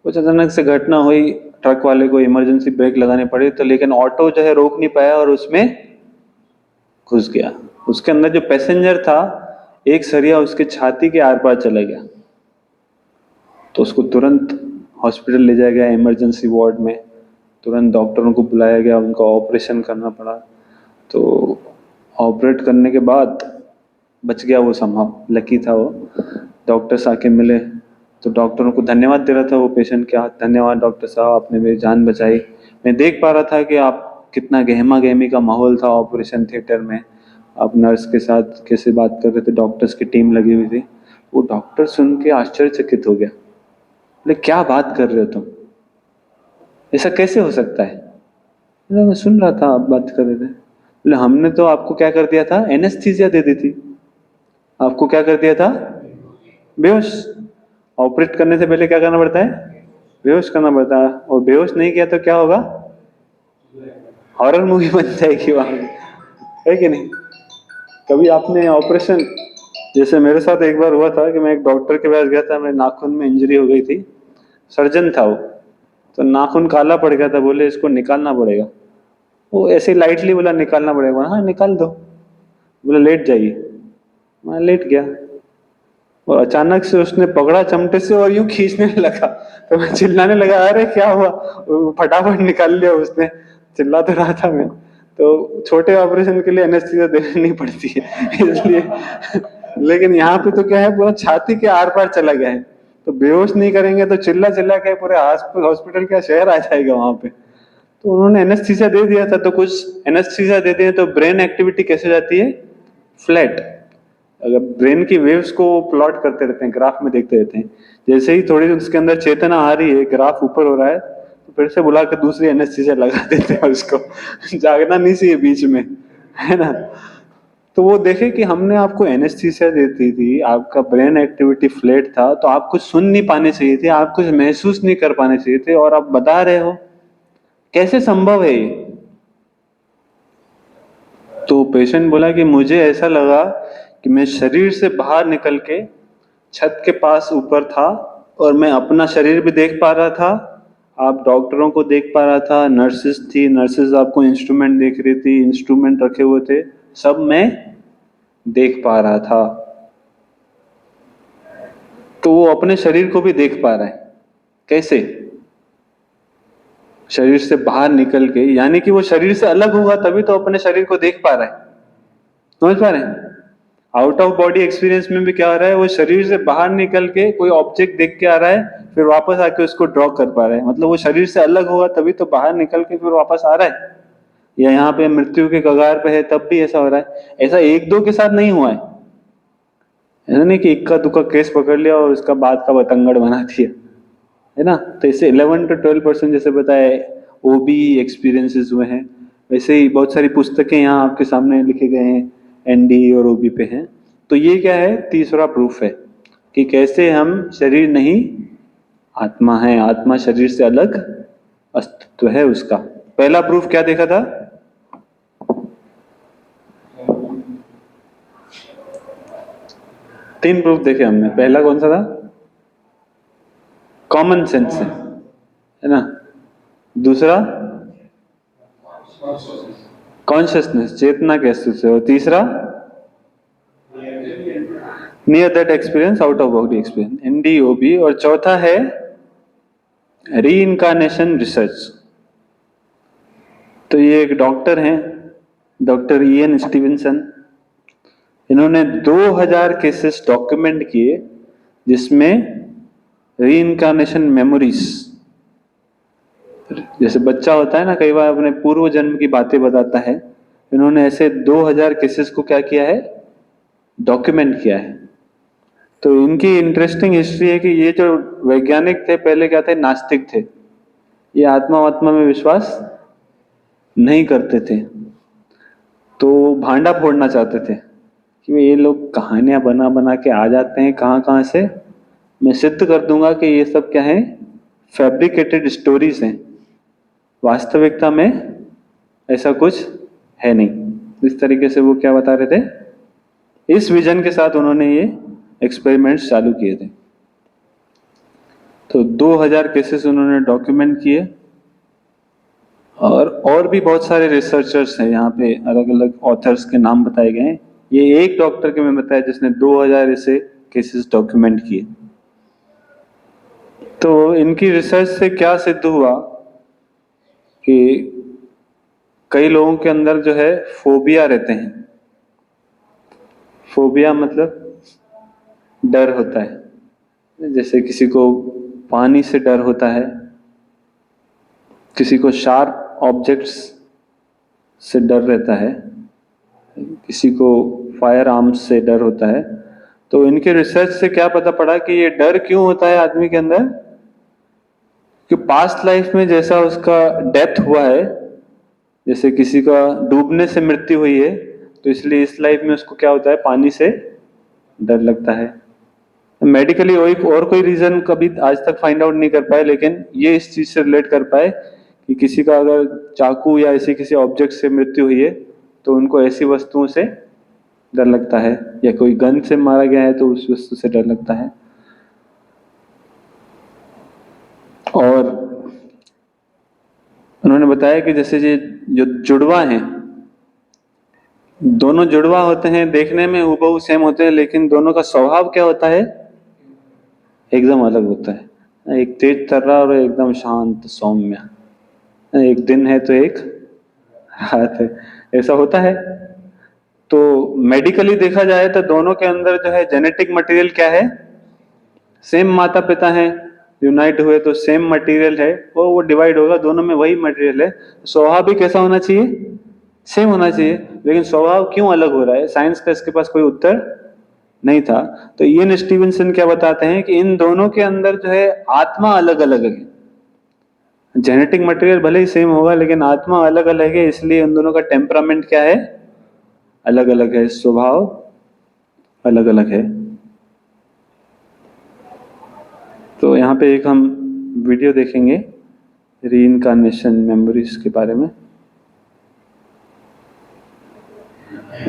कुछ अचानक से घटना हुई, ट्रक वाले को इमरजेंसी ब्रेक लगाने पड़े, तो लेकिन ऑटो जो है रोक नहीं पाया और उसमें घुस गया। उसके अंदर जो पैसेंजर था, एक सरिया उसके छाती के आर पार चला गया, तो उसको तुरंत हॉस्पिटल ले जाया गया, इमरजेंसी वार्ड में तुरंत डॉक्टरों को बुलाया गया, उनका ऑपरेशन करना पड़ा। तो ऑपरेट करने के बाद बच गया वो, संभव लकी था वो। डॉक्टर्स आके मिले तो डॉक्टरों को धन्यवाद दे रहा था वो पेशेंट के हाथ, धन्यवाद डॉक्टर साहब, आपने मेरी जान बचाई। मैं देख पा रहा था कि आप कितना गहमा गहमी का माहौल था ऑपरेशन थिएटर में, आप नर्स के साथ कैसे बात कर रहे थे, डॉक्टर्स की टीम लगी हुई थी। वो डॉक्टर सुन के आश्चर्यचकित हो गया, बोले क्या बात कर रहे हो तुम, ऐसा कैसे हो सकता है? मैं सुन रहा था आप बात कर रहे थे। बोले हमने तो आपको क्या कर दिया था, एनेस्थीसिया दे दी थी। आपको क्या कर दिया था? बेहोश। ऑपरेट करने से पहले क्या करना पड़ता है? बेहोश करना पड़ता है, और बेहोश नहीं किया तो क्या होगा? हॉरर मूवी बन जाएगी वहां पे, है कि नहीं? कभी आपने ऑपरेशन, जैसे मेरे साथ एक बार हुआ था कि मैं एक डॉक्टर के पास गया था, मेरे नाखून में इंजरी हो गई थी, सर्जन था वो, तो नाखून काला पड़ गया था, बोले इसको निकालना पड़ेगा। वो ऐसे लाइटली बोला निकालना पड़ेगा, हाँ निकाल दो, बोले लेट जाइए, मैं लेट गया, और अचानक से उसने पकड़ा चमटे से और यूं खींचने लगा, तो मैं चिल्लाने लगा अरे क्या हुआ, वो फटाफट निकाल लिया उसने, चिल्ला तो रहा था मैं। तो छोटे ऑपरेशन के लिए एनेस्थीसिया देनी नहीं पड़ती है इसलिए। लेकिन यहाँ पे तो क्या है, पूरा छाती के आर पार चला गया है, तो बेहोश नहीं करेंगे तो चिल्ला चिल्ला के पूरे हॉस्पिटल का शहर आ जाएगा वहां पे। तो उन्होंने एनेस्थीसिया दे दिया था, तो कुछ एनेस्थीसिया देते हैं तो ब्रेन एक्टिविटी कैसे जाती है, फ्लैट। अगर ब्रेन की वेव्स को प्लॉट करते रहते हैं, ग्राफ में देखते रहते हैं, जैसे ही थोड़ी उसके अंदर चेतना आ रही है, ग्राफ ऊपर हो रहा है, तो फिर से बुला के दूसरी एनेस्थीसिया लगा देते हैं उसको। जागना नहीं चाहिए बीच में, है ना? तो वो देखे कि हमने आपको एनेस्थीसिया देती थी, आपका ब्रेन एक्टिविटी फ्लैट था, तो आप कुछ सुन नहीं पाने चाहिए थे, आप कुछ महसूस नहीं कर पाने चाहिए थे, और आप बता रहे हो, कैसे संभव है ये? तो पेशेंट बोला कि मुझे ऐसा लगा कि मैं शरीर से बाहर निकल के छत के पास ऊपर था, और मैं अपना शरीर भी देख पा रहा था, आप डॉक्टरों को देख पा रहा था, नर्सेस थी, नर्सेस आपको इंस्ट्रूमेंट देख रही थी, इंस्ट्रूमेंट रखे हुए थे, सब मैं देख पा रहा था। तो वो अपने शरीर को भी देख पा रहा है, कैसे? शरीर से बाहर निकल के, यानी कि वो शरीर से अलग होगा तभी तो अपने शरीर को देख पा रहा है, समझ पा रहे हैं? आउट ऑफ बॉडी एक्सपीरियंस में भी क्या हो रहा है, वो शरीर से बाहर निकल के कोई ऑब्जेक्ट देख के आ रहा है, फिर वापस आके उसको ड्रॉ कर पा रहा है, मतलब वो शरीर से अलग होगा तभी तो बाहर निकल के फिर वापस आ रहा है। या यहाँ पे मृत्यु के कगार पे है तब भी ऐसा हो रहा है, ऐसा एक दो के साथ नहीं हुआ है, ऐसा नहीं कि इक्का दुक्का केस पकड़ लिया और उसका बाद का बतंगड़ बना दिया, है ना? तो इसे 11 to 12% जैसे बताया, ओबी एक्सपीरियंसेस हुए हैं। वैसे ही बहुत सारी पुस्तकें यहाँ आपके सामने लिखे गए हैं, एनडी और ओबी पे हैं। तो ये क्या है, तीसरा प्रूफ है कि कैसे हम शरीर नहीं, आत्मा है, आत्मा शरीर से अलग अस्तित्व है उसका। पहला प्रूफ क्या देखा था? तीन प्रूफ देखे हमने। पहला कौन सा था? कॉमन सेंस है ना? दूसरा कॉन्शियसनेस, चेतना के अस्तित्व से, और तीसरा near that experience, out of body experience, NDOB, और चौथा है री इनकारनेशन रिसर्च। तो ये एक डॉक्टर हैं, डॉक्टर ईएन स्टीवेंसन, इन्होंने 2000 केसेस डॉक्यूमेंट किए जिसमें री इनकारनेशन मेमोरीज, जैसे बच्चा होता है ना, कई बार अपने पूर्व जन्म की बातें बताता है, इन्होंने ऐसे 2000 केसेस को क्या किया है, डॉक्यूमेंट किया है। तो इनकी इंटरेस्टिंग हिस्ट्री है कि ये जो वैज्ञानिक थे पहले क्या थे, नास्तिक थे, ये आत्मा वात्मा में विश्वास नहीं करते थे, तो भांडा फोड़ना चाहते थे कि ये लोग कहानियां बना बना के आ जाते हैं कहाँ कहाँ से, मैं सिद्ध कर दूंगा कि ये सब क्या है, फैब्रिकेटेड स्टोरीज हैं, वास्तविकता में ऐसा कुछ है नहीं। इस तरीके से वो क्या बता रहे थे, इस विजन के साथ उन्होंने ये एक्सपेरिमेंट्स चालू किए थे। तो 2000 केसेस उन्होंने डॉक्यूमेंट किए, और भी बहुत सारे रिसर्चर्स हैं यहाँ पे, अलग अलग ऑथर्स के नाम बताए गए हैं। ये एक डॉक्टर के मैं बताया जिसने 2000 ऐसे केसेस डॉक्यूमेंट किए। तो इनकी रिसर्च से क्या सिद्ध हुआ कि कई लोगों के अंदर जो है फोबिया रहते हैं। फोबिया मतलब डर होता है, जैसे किसी को पानी से डर होता है, किसी को शार्प ऑब्जेक्ट्स से डर रहता है, किसी को फायर आर्म्स से डर होता है। तो इनके रिसर्च से क्या पता पड़ा कि ये डर क्यों होता है आदमी के अंदर, कि पास्ट लाइफ में जैसा उसका डेथ हुआ है, जैसे किसी का डूबने से मृत्यु हुई है, तो इसलिए इस लाइफ में उसको क्या होता है, पानी से डर लगता है। मेडिकली और कोई रीजन कभी आज तक फाइंड आउट नहीं कर पाए, लेकिन ये इस चीज से रिलेट कर पाए कि किसी का अगर चाकू या ऐसी किसी ऑब्जेक्ट से मृत्यु हुई है तो उनको ऐसी वस्तुओं से डर लगता है, या कोई गन से मारा गया है तो उस वस्तु से डर लगता है। और उन्होंने बताया कि जैसे ये जो जुड़वा हैं, दोनों जुड़वा होते हैं, देखने में हूबहू सेम होते हैं, लेकिन दोनों का स्वभाव क्या होता है, एकदम अलग होता है। एक तेज तर्रा और एकदम शांत सौम्य, एक दिन है तो एक रात है, ऐसा होता है। तो मेडिकली देखा जाए तो दोनों के अंदर जो है जेनेटिक मटेरियल क्या है, सेम माता पिता हैं, यूनाइट हुए तो सेम मटेरियल है, और वो डिवाइड होगा, दोनों में वही मटेरियल है। स्वभाव भी कैसा होना चाहिए, सेम होना चाहिए, लेकिन स्वभाव क्यों अलग हो रहा है, साइंस का इसके पास कोई उत्तर नहीं था। तो इयन स्टीवेंसन क्या बताते हैं कि इन दोनों के अंदर जो है आत्मा अलग अलग है। जेनेटिक मटेरियल भले ही सेम होगा लेकिन आत्मा अलग अलग है, इसलिए उन दोनों का टेम्परामेंट क्या है, अलग अलग है, स्वभाव अलग अलग है। तो यहाँ पे एक हम वीडियो देखेंगे रीइंकार्नेशन मेमोरीज के बारे में।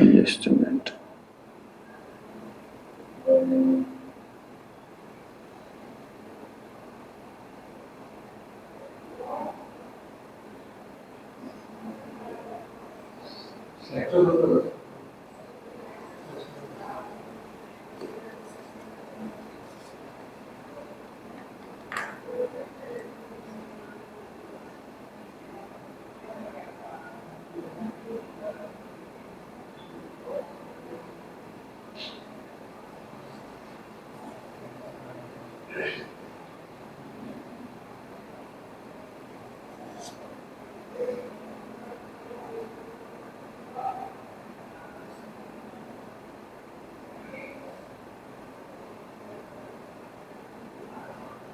Just a minute.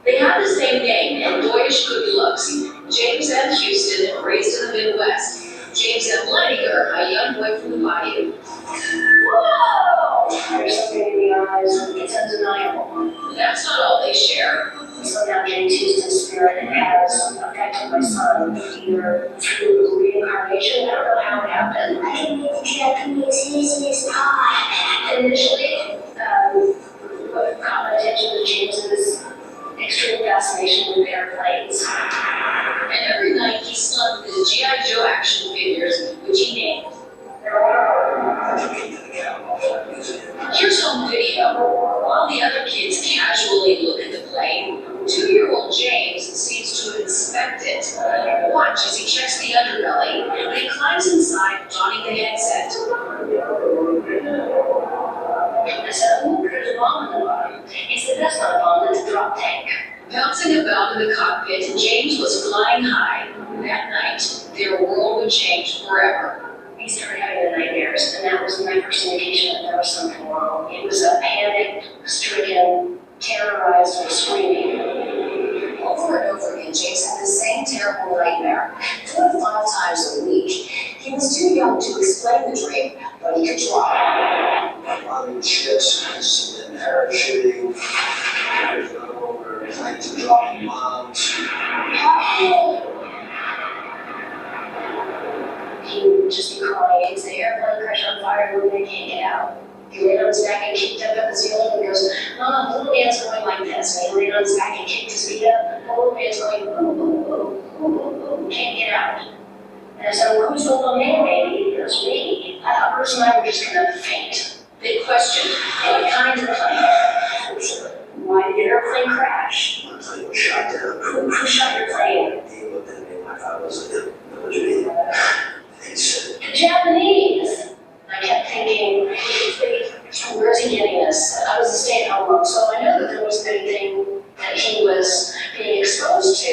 They have the same name and boyish good looks. James M. Houston, raised in the Midwest. James M. Leininger, a young boy from the bayou. Whoa! There's something in the eyes. It's undeniable. That's not all they share. So now James Houston's spirit has affected my son, either through reincarnation. I don't know how it happened. I think it's Japanese easiest pie. Initially, what caught my attention to James is extreme fascination with airplanes. And every night he slept with his G.I. Joe action figures, which he named. Here's home video. While the other kids casually look at the plane, 2-year-old James seems to inspect it. Watch as he checks the underbelly, and he climbs inside, donning the headset. I said, oh, there's a bomb in the bottom. He said, that's not a bomb, that's a drop tank. Bouncing about in the cockpit, James was flying high. That night, their world would change forever. He started having the nightmares, and that was my first indication that there was something wrong. It was a panic-stricken, terrorized screaming. Over and over again, James had the same terrible nightmare, 4 to 5 times a week. He was too young to explain the dream, but he could try. Flying ships, and parachuting, planes are dropping bombs. He would just be crying. He'd say, airplane crash on fire, and they can't get out. He laid on his back and kicked up at the ceiling and goes, Mama, the little man's going like this. And he laid on his back and kicked his feet up. The little man's going, boo, boo, boo, boo, boo, boo, can't get out. And I said, well, who's the little man, baby? He goes, me. I thought Bruce and I were just gonna faint. Big question. What kind of plane? Why did the airplane crash? My plane was shot down. Who shot your plane? He looked at me like I was a military. He said, The Japanese. I kept thinking, where's he getting this? I was a stay-at-home mom, so I know that there wasn't anything that he was being exposed to.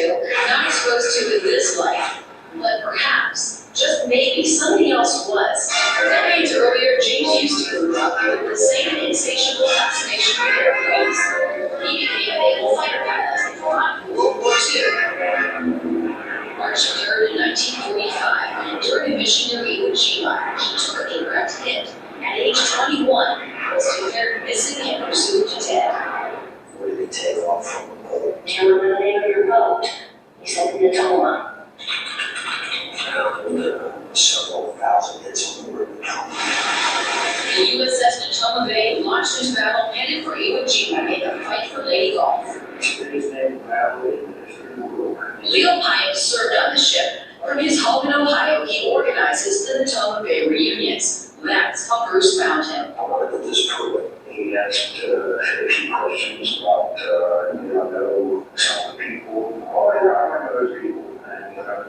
Not exposed to in this life, but perhaps, just maybe, something else was. Decades earlier, James Houston grew up with the same insatiable fascination with airplanes. He became a naval fighter pilot and fought in World War II. March 3rd in 1945, during a mission near Iwo Jima, he took a direct hit. At age 21, was declared missing and presumed dead. where did he take off from the boat? Do you remember the name of your boat? He said, Natoma. Natoma Bay launched into battle headed for Iwo Jima in the fight for Lady Gulf. Leo Pyatt served on the ship. From his home in Ohio, he organizes the Natoma Bay reunions. That's how Bruce found him. I want to put this to it. He asked a few questions about, know some of the people, or I remember those people, and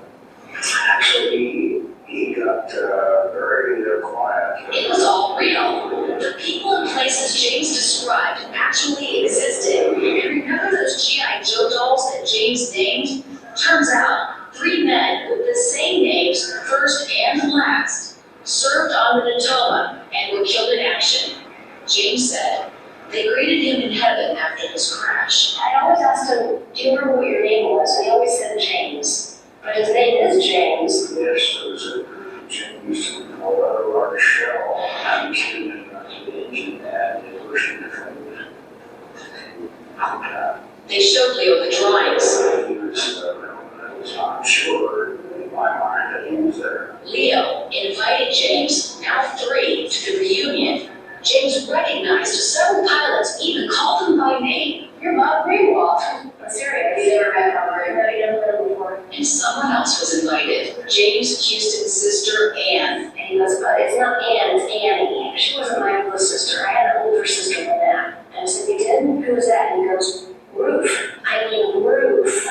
actually he got very quiet. It was all real. The people and places James described actually existed. And remember those G.I. Joe dolls that James named? Turns out, 3 men with the same names, first and last, served on the Natoma and were killed in action. James said, they greeted him in heaven after his crash. I always asked him, do you remember what your name was? And he always said James. But his name is James. Yes, there was a James and a large shell. I'm kidding about the engine and it was different. They showed Leo the drawings. He was not sure in my mind that he was there. Leo invited James, now 3, to the reunion. James recognized several pilots, even called them by name. You're Bob Greenwald. I'm serious. You never met Bob No, you never met him before. And someone else was invited, James Houston's sister, Anne. And he goes, but it's not Anne, it's Annie. She wasn't my oldest sister. I had an older sister than that. And I said, you did? Who was that? And he goes, Ruth. I mean, Ruth.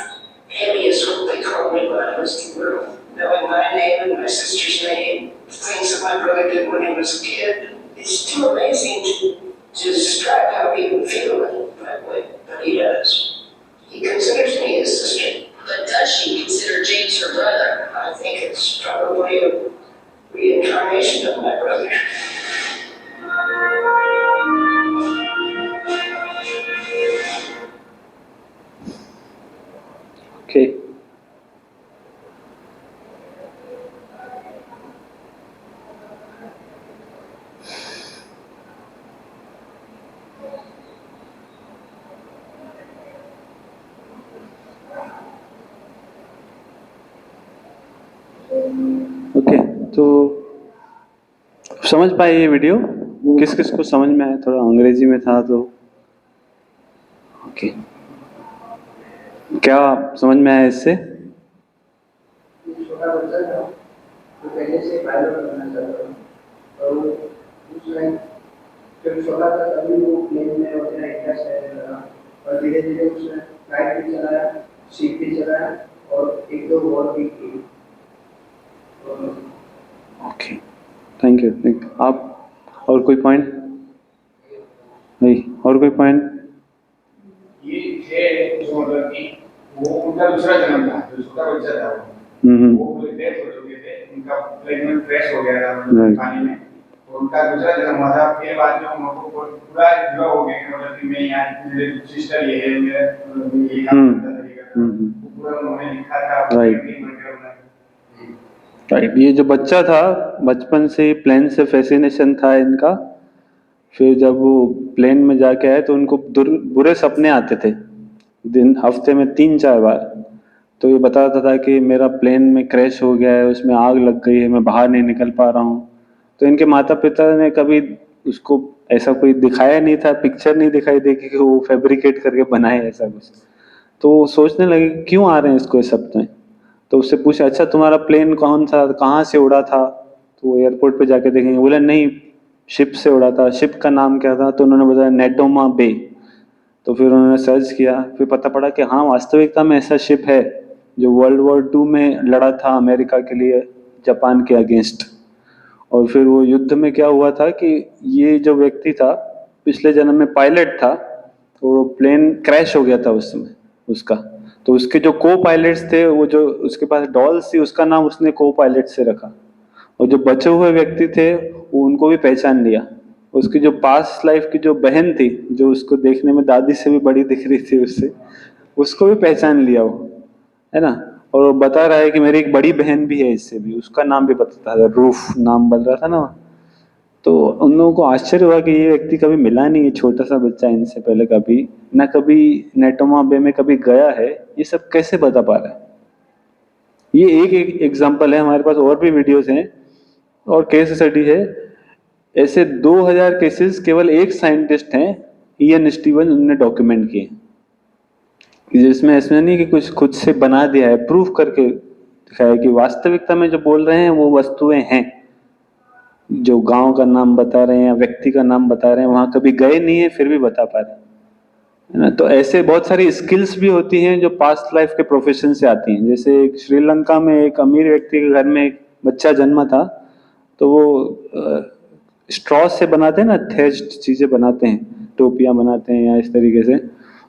Annie is what they called me when I was little. Knowing my name and my sister's name, things that my brother did when he was a kid, it's too amazing to describe how he would feel that way, but he does. He considers me his sister. But does she consider James her brother? I think it's probably a reincarnation of my brother. Okay. Okay, तो समझ पाए ये video? किस किस को समझ में आया? थोड़ा अंग्रेजी में था तो ओके, क्या समझ में आया इससे? छोटा बच्चा था तो पहले से पायलट बनना चाहता था और उस टाइम जब छोटा था तभी वो प्लेन में अपना इंटरेस्ट लेने लगा और धीरे धीरे उसने फ्लाइट भी चलाया, शिप भी चलाया और 1-2 वॉर भी की। Okay, thank you. आप और कोई पॉइंट? नहीं, और कोई पॉइंट? ये है जो मतलब कि वो उनका दूसरा जन्म था, जो छोटा बच्चा था वो डेथ हो चुके थे, उनका प्लेन में क्रैश हो गया था पानी में, तो उनका दूसरा जन्म हुआ था। फिर बाद में उनको पूरा जुड़ा हो गया मतलब कि मैं यहाँ मेरे सिस्टर ये है, मेरा ये काम करता था, वो पूरा उन्होंने लिखा था। राइट, ये जो बच्चा था बचपन से ही प्लेन से फैसिनेशन था इनका। फिर जब वो प्लेन में जाके आए तो उनको बुरे सपने आते थे दिन हफ्ते में 3-4 बार। तो ये बताता था कि मेरा प्लेन में क्रैश हो गया है, उसमें आग लग गई है, मैं बाहर नहीं निकल पा रहा हूँ। तो इनके माता पिता ने कभी उसको ऐसा कोई दिखाया नहीं था, पिक्चर नहीं दिखाई दे कि वो फैब्रिकेट करके बनाए ऐसा कुछ। तो वो सोचने लगे क्यों आ रहे हैं इसको ये सपने। तो उससे पूछा, अच्छा तुम्हारा प्लेन कौन सा, कहाँ से उड़ा था? तो वो एयरपोर्ट पे जाके देखेंगे, बोला नहीं शिप से उड़ा था। शिप का नाम क्या था? तो उन्होंने बताया नेटोमा बे। तो फिर उन्होंने सर्च किया, फिर पता पड़ा कि हाँ वास्तविकता में ऐसा शिप है जो वर्ल्ड वॉर 2 में लड़ा था अमेरिका के लिए जापान के अगेंस्ट। और फिर वो युद्ध में क्या हुआ था कि ये जो व्यक्ति था पिछले जन्म में पायलट था और वो प्लेन क्रैश हो गया था उस समय उसका। तो उसके जो को पायलट्स थे, वो जो उसके पास डॉल्स थी उसका नाम उसने को पायलट से रखा। और जो बचे हुए व्यक्ति थे वो उनको भी पहचान लिया। उसकी जो पास्ट लाइफ की जो बहन थी, जो उसको देखने में दादी से भी बड़ी दिख रही थी उससे, उसको भी पहचान लिया वो, है ना। और वो बता रहा है कि मेरी एक बड़ी बहन भी है इससे भी, उसका नाम भी बताता था, रूफ नाम बोल रहा था ना। तो उन लोगों को आश्चर्य हुआ कि ये व्यक्ति कभी मिला नहीं है, छोटा सा बच्चा इनसे पहले कभी ना कभी नेटोमा बे में कभी गया है, ये सब कैसे बता पा रहा है। ये एक एग्जांपल है, हमारे पास और भी वीडियोस हैं और केस स्टडी है। ऐसे 2000 केसेस केवल एक साइंटिस्ट हैं, ईएन स्टीवन, उन्होंने डॉक्यूमेंट किए, जिसमें ऐसा नहीं कि कुछ खुद से बना दिया है, प्रूफ करके दिखाया कि वास्तविकता में जो बोल रहे हैं वो वस्तुएं हैं। जो गांव का नाम बता रहे हैं या व्यक्ति का नाम बता रहे हैं, वहां कभी गए नहीं है फिर भी बता पा रहे हैं, है ना। तो ऐसे बहुत सारी स्किल्स भी होती हैं जो पास्ट लाइफ के प्रोफेशन से आती हैं। जैसे श्रीलंका में एक अमीर व्यक्ति के घर में एक बच्चा जन्मा था, तो वो स्ट्रॉ से बनाते हैं ना, थेज्ड चीजें बनाते हैं, टोपियां बनाते हैं या इस तरीके से।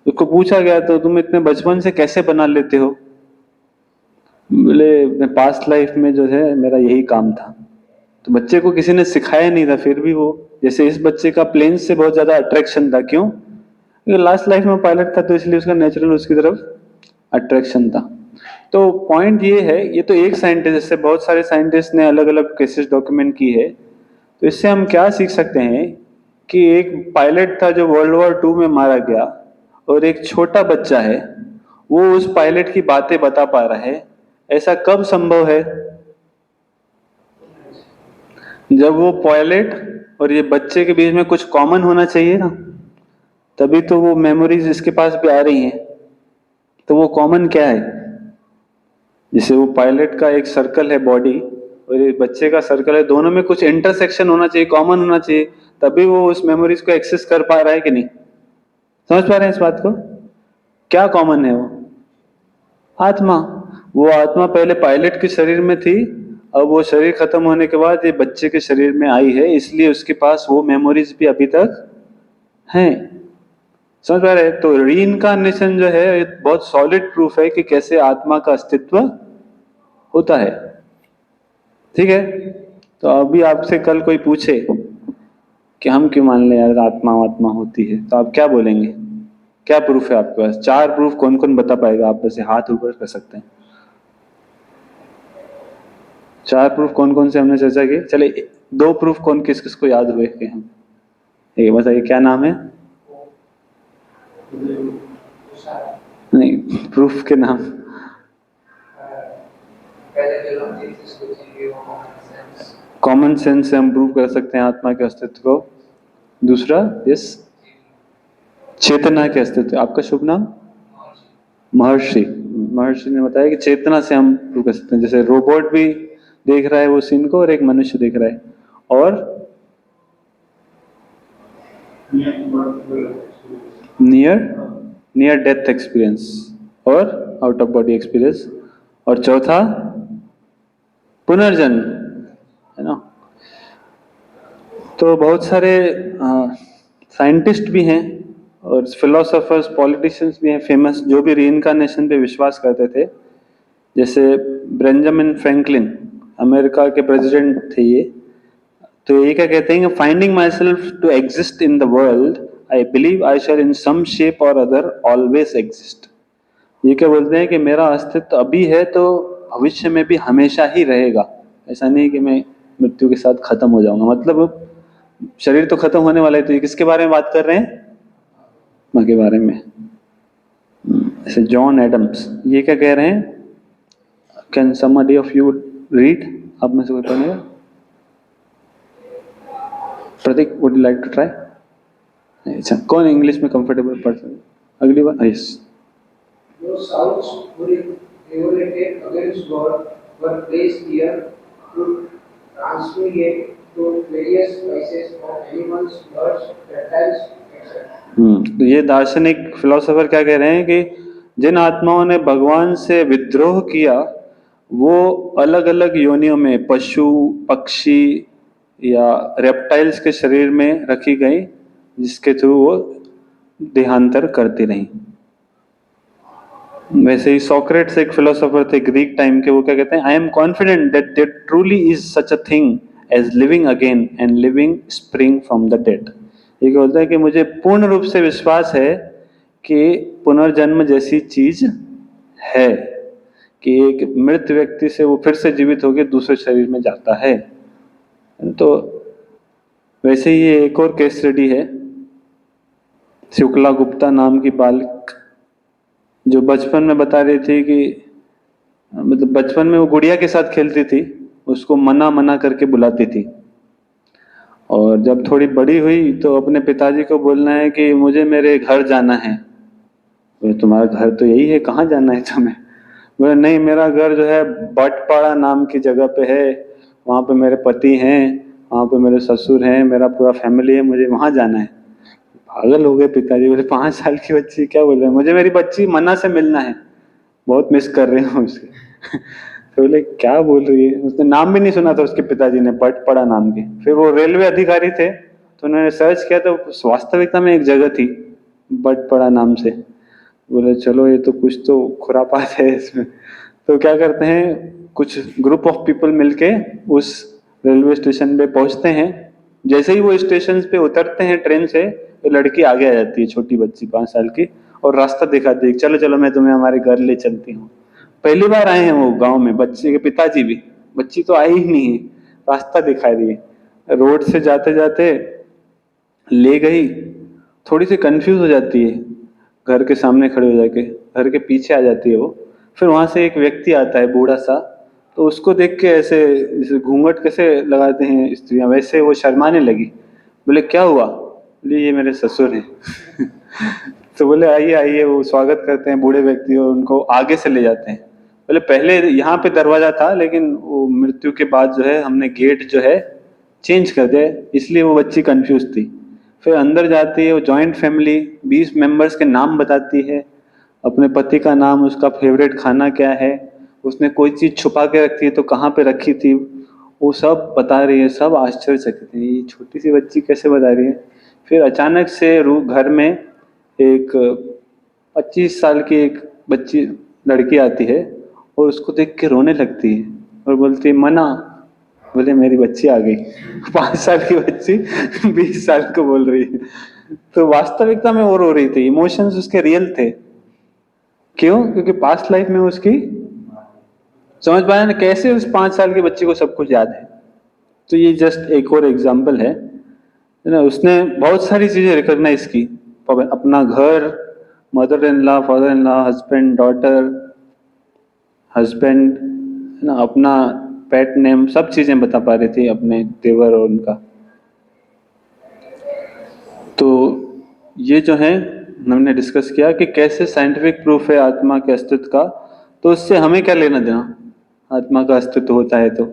उसको पूछा गया तो तुम इतने बचपन से कैसे बना लेते हो? बोले मैं पास्ट लाइफ में जो है मेरा यही काम था। तो बच्चे को किसी ने सिखाया नहीं था, फिर भी वो, जैसे इस बच्चे का प्लेन से बहुत ज्यादा अट्रैक्शन था, क्यों? क्योंकि लास्ट लाइफ में पायलट था, तो इसलिए उसका नेचुरल उसकी तरफ अट्रैक्शन था। तो पॉइंट ये है, ये तो एक साइंटिस्ट, इससे बहुत सारे साइंटिस्ट ने अलग अलग केसेस डॉक्यूमेंट की है। तो इससे हम क्या सीख सकते हैं कि एक पायलट था जो वर्ल्ड वॉर 2 में मारा गया, और एक छोटा बच्चा है वो उस पायलट की बातें बता पा रहा है। ऐसा कब संभव है? जब वो पायलट और ये बच्चे के बीच में कुछ कॉमन होना चाहिए ना, तभी तो वो मेमोरीज इसके पास भी आ रही हैं। तो वो कॉमन क्या है? जैसे वो पायलट का एक सर्कल है बॉडी, और ये बच्चे का सर्कल है, दोनों में कुछ इंटरसेक्शन होना चाहिए, कॉमन होना चाहिए, तभी वो उस मेमोरीज को एक्सेस कर पा रहा है कि नहीं। समझ पा रहे हैं इस बात को? क्या कॉमन है वो? आत्मा। वो आत्मा पहले पायलट के शरीर में थी, अब वो शरीर खत्म होने के बाद ये बच्चे के शरीर में आई है, इसलिए उसके पास वो मेमोरीज भी अभी तक हैं। समझ पा रहे हैं? तो रीइंकार्नेशन जो है एक बहुत सॉलिड प्रूफ है कि कैसे आत्मा का अस्तित्व होता है। ठीक है? तो अभी आपसे कल कोई पूछे कि हम क्यों मान लें यार आत्मा होती है, तो आप क्या बोलेंगे? क्या प्रूफ है आपके पास? 4 प्रूफ कौन कौन बता पाएगा? आप वैसे हाथ ऊपर कर सकते हैं। 4 प्रूफ कौन कौन से हमने चर्चा की? चले 2 प्रूफ कौन किस किस को याद हुए कि हम, ये बताइए क्या नाम है? नहीं, प्रूफ के नाम। कॉमन सेंस से हम प्रूव कर सकते हैं आत्मा के अस्तित्व को। दूसरा, यस, चेतना के अस्तित्व। आपका शुभ नाम? महर्षि। महर्षि ने बताया कि चेतना से हम प्रूव कर सकते हैं। जैसे रोबोट भी देख रहा है वो सीन को, और एक मनुष्य देख रहा है। और नियर डेथ एक्सपीरियंस और आउट ऑफ बॉडी एक्सपीरियंस। और चौथा, पुनर्जन्म, है ना। तो बहुत सारे साइंटिस्ट भी हैं और फिलोसोफर्स, पॉलिटिशियंस भी हैं फेमस, जो भी रीइंकार्नेशन पे विश्वास करते थे। जैसे बेंजामिन फ्रैंकलिन, अमेरिका के प्रेसिडेंट थे ये। तो ये क्या कहते हैं कि finding myself to exist in the world, I believe I shall in some shape or other always exist. ये क्या बोलते हैं कि मेरा अस्तित्व अभी है तो भविष्य में भी हमेशा ही रहेगा। ऐसा नहीं कि मैं मृत्यु के साथ खत्म हो जाऊंगा, मतलब शरीर तो खत्म होने वाला है। तो ये किसके बारे में बात कर रहे हैं? आत्मा के बारे में। जैसे जॉन एडम्स, ये क्या कह रहे हैं? Can somebody of you read? आप में से कोई पढ़ेगा? Pratik, would you like to try? अच्छा, कौन इंग्लिश में कंफर्टेबल पढ़ सकते? अगली बार। Yes. Those sounds revolted against God were placed here to transmigate to various species of animals, birds, reptiles, etc. तो ये दार्शनिक फिलोसोफर क्या कह रहे हैं कि जिन आत्माओं ने भगवान से विद्रोह किया वो अलग अलग योनियों में, पशु, पक्षी या रेप्टाइल्स के शरीर में रखी गई, जिसके थ्रू वो देहांतर करती रही। वैसे ही सोक्रेट्स एक फिलोसोफर थे ग्रीक टाइम के, वो क्या कहते हैं? I am confident that there truly is such a thing as living again and living spring from the dead. ये क्या बोलता है कि मुझे पूर्ण रूप से विश्वास है कि पुनर्जन्म जैसी चीज है, कि एक मृत व्यक्ति से वो फिर से जीवित होकर दूसरे शरीर में जाता है। तो वैसे ही ये एक और केस स्टडी है, शुक्ला गुप्ता नाम की बालिक, जो बचपन में बता रही थी कि मतलब बचपन में वो गुड़िया के साथ खेलती थी, उसको मना करके बुलाती थी, और जब थोड़ी बड़ी हुई तो अपने पिताजी को बोलना है कि मुझे मेरे घर जाना है। बोले तुम्हारा घर तो यही है, कहाँ जाना है तुम्हें? बोले नहीं, मेरा घर जो है बटपाड़ा नाम की जगह पे है, वहाँ पे मेरे पति हैं, वहाँ पे मेरे ससुर हैं, मेरा पूरा फैमिली है, मुझे वहाँ जाना है। पागल हो गए पिताजी। बोले 5 साल की बच्ची क्या बोल रहे हैं? मुझे मेरी बच्ची मन्ना से मिलना है, बहुत मिस कर रहे हूँ उसके। तो बोले क्या बोल रही है? उसने नाम भी नहीं सुना था उसके पिताजी ने, बटपड़ा नाम के। फिर वो रेलवे अधिकारी थे तो उन्होंने सर्च किया तो वास्तविकता में एक जगह थी बटपड़ा नाम से। बोले चलो ये तो कुछ तो खुरापात है इसमें। तो क्या करते हैं, कुछ ग्रुप ऑफ पीपल मिलके उस रेलवे स्टेशन पे पहुंचते हैं। जैसे ही वो स्टेशन पे उतरते हैं ट्रेन से, तो लड़की आगे आ जाती है, छोटी बच्ची 5 साल की, और रास्ता दिखाती है, चलो चलो मैं तुम्हें हमारे घर ले चलती हूँ। पहली बार आए हैं वो गांव में, बच्चे के पिताजी भी, बच्ची तो आई ही नहीं है, रास्ता दिखा रही है। रोड से जाते जाते ले गई, थोड़ी सी कंफ्यूज हो जाती है, घर के सामने खड़े हो जाके घर के पीछे आ जाती है वो। फिर वहां से एक व्यक्ति आता है बूढ़ा सा, तो उसको देख के ऐसे जैसे घूंघट कैसे लगाते हैं स्त्रियां, वैसे वो शर्माने लगी। बोले क्या हुआ? बोले ये मेरे ससुर हैं। तो बोले आइए आइए, वो स्वागत करते हैं बूढ़े व्यक्ति और उनको आगे से ले जाते हैं। बोले पहले यहाँ पे दरवाजा था, लेकिन वो मृत्यु के बाद जो है हमने गेट जो है चेंज कर दिया, इसलिए वो बच्ची कंफ्यूज थी। फिर अंदर जाती है, वो जॉइंट फैमिली, 20 मेंबर्स के नाम बताती है, अपने पति का नाम, उसका फेवरेट खाना क्या है, उसने कोई चीज छुपा के रखी है तो कहाँ पे रखी थी, वो सब बता रही है। सब आश्चर्यचकित है, ये छोटी सी बच्ची कैसे बता रही है। फिर अचानक से घर में एक 25 साल की एक बच्ची लड़की आती है और उसको देख के रोने लगती है और बोलती है मना। बोले मेरी बच्ची आ गई। 5 साल की बच्ची 20 साल को बोल रही है। तो वास्तविकता में वो रो रही थी, इमोशंस उसके रियल थे। क्यों? क्योंकि पास्ट लाइफ में उसकी, समझ पाया ना कैसे उस 5 साल की बच्ची को सब कुछ याद है। तो ये जस्ट एक और एग्जाम्पल है ना। उसने बहुत सारी चीजें रिकॉग्नाइज की, अपना घर, mother in law, father in law, husband, daughter, husband, है ना, अपना पेट नेम, सब चीजें बता पा रही थी अपने देवर और उनका। तो ये जो है हमने डिस्कस किया कि कैसे साइंटिफिक प्रूफ है आत्मा के अस्तित्व का, तो उससे हमें क्या लेना देना, आत्मा का अस्तित्व होता है तो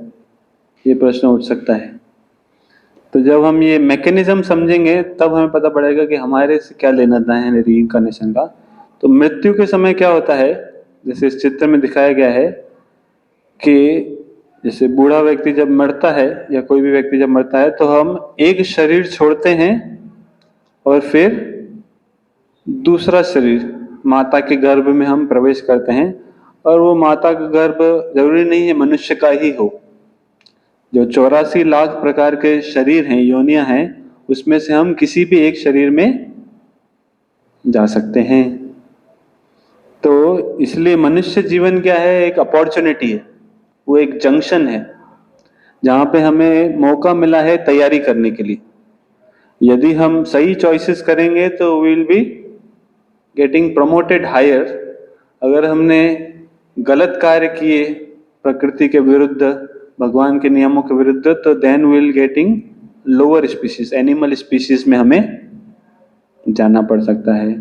ये प्रश्न उठ सकता है। तो जब हम ये मैकेनिज्म समझेंगे तब हमें पता पड़ेगा कि हमारे से क्या लेना देना है रीइंकार्नेशन का। तो मृत्यु के समय क्या होता है, जैसे इस चित्र में दिखाया गया है कि जैसे बूढ़ा व्यक्ति जब मरता है या कोई भी व्यक्ति जब मरता है तो हम एक शरीर छोड़ते हैं और फिर दूसरा शरीर, माता के गर्भ में हम प्रवेश करते हैं। और वो माता का गर्भ जरूरी नहीं है मनुष्य का ही हो, जो 84 लाख प्रकार के शरीर हैं, योनियां हैं, उसमें से हम किसी भी एक शरीर में जा सकते हैं। तो इसलिए मनुष्य जीवन क्या है, एक अपॉर्चुनिटी है, वो एक जंक्शन है जहां पे हमें मौका मिला है तैयारी करने के लिए। यदि हम सही चॉइसेस करेंगे तो will be getting promoted higher. अगर हमने गलत कार्य किए प्रकृति के विरुद्ध, भगवान के नियमों के विरुद्ध, तो then will getting lower species, animal species में हमें जाना पड़ सकता है।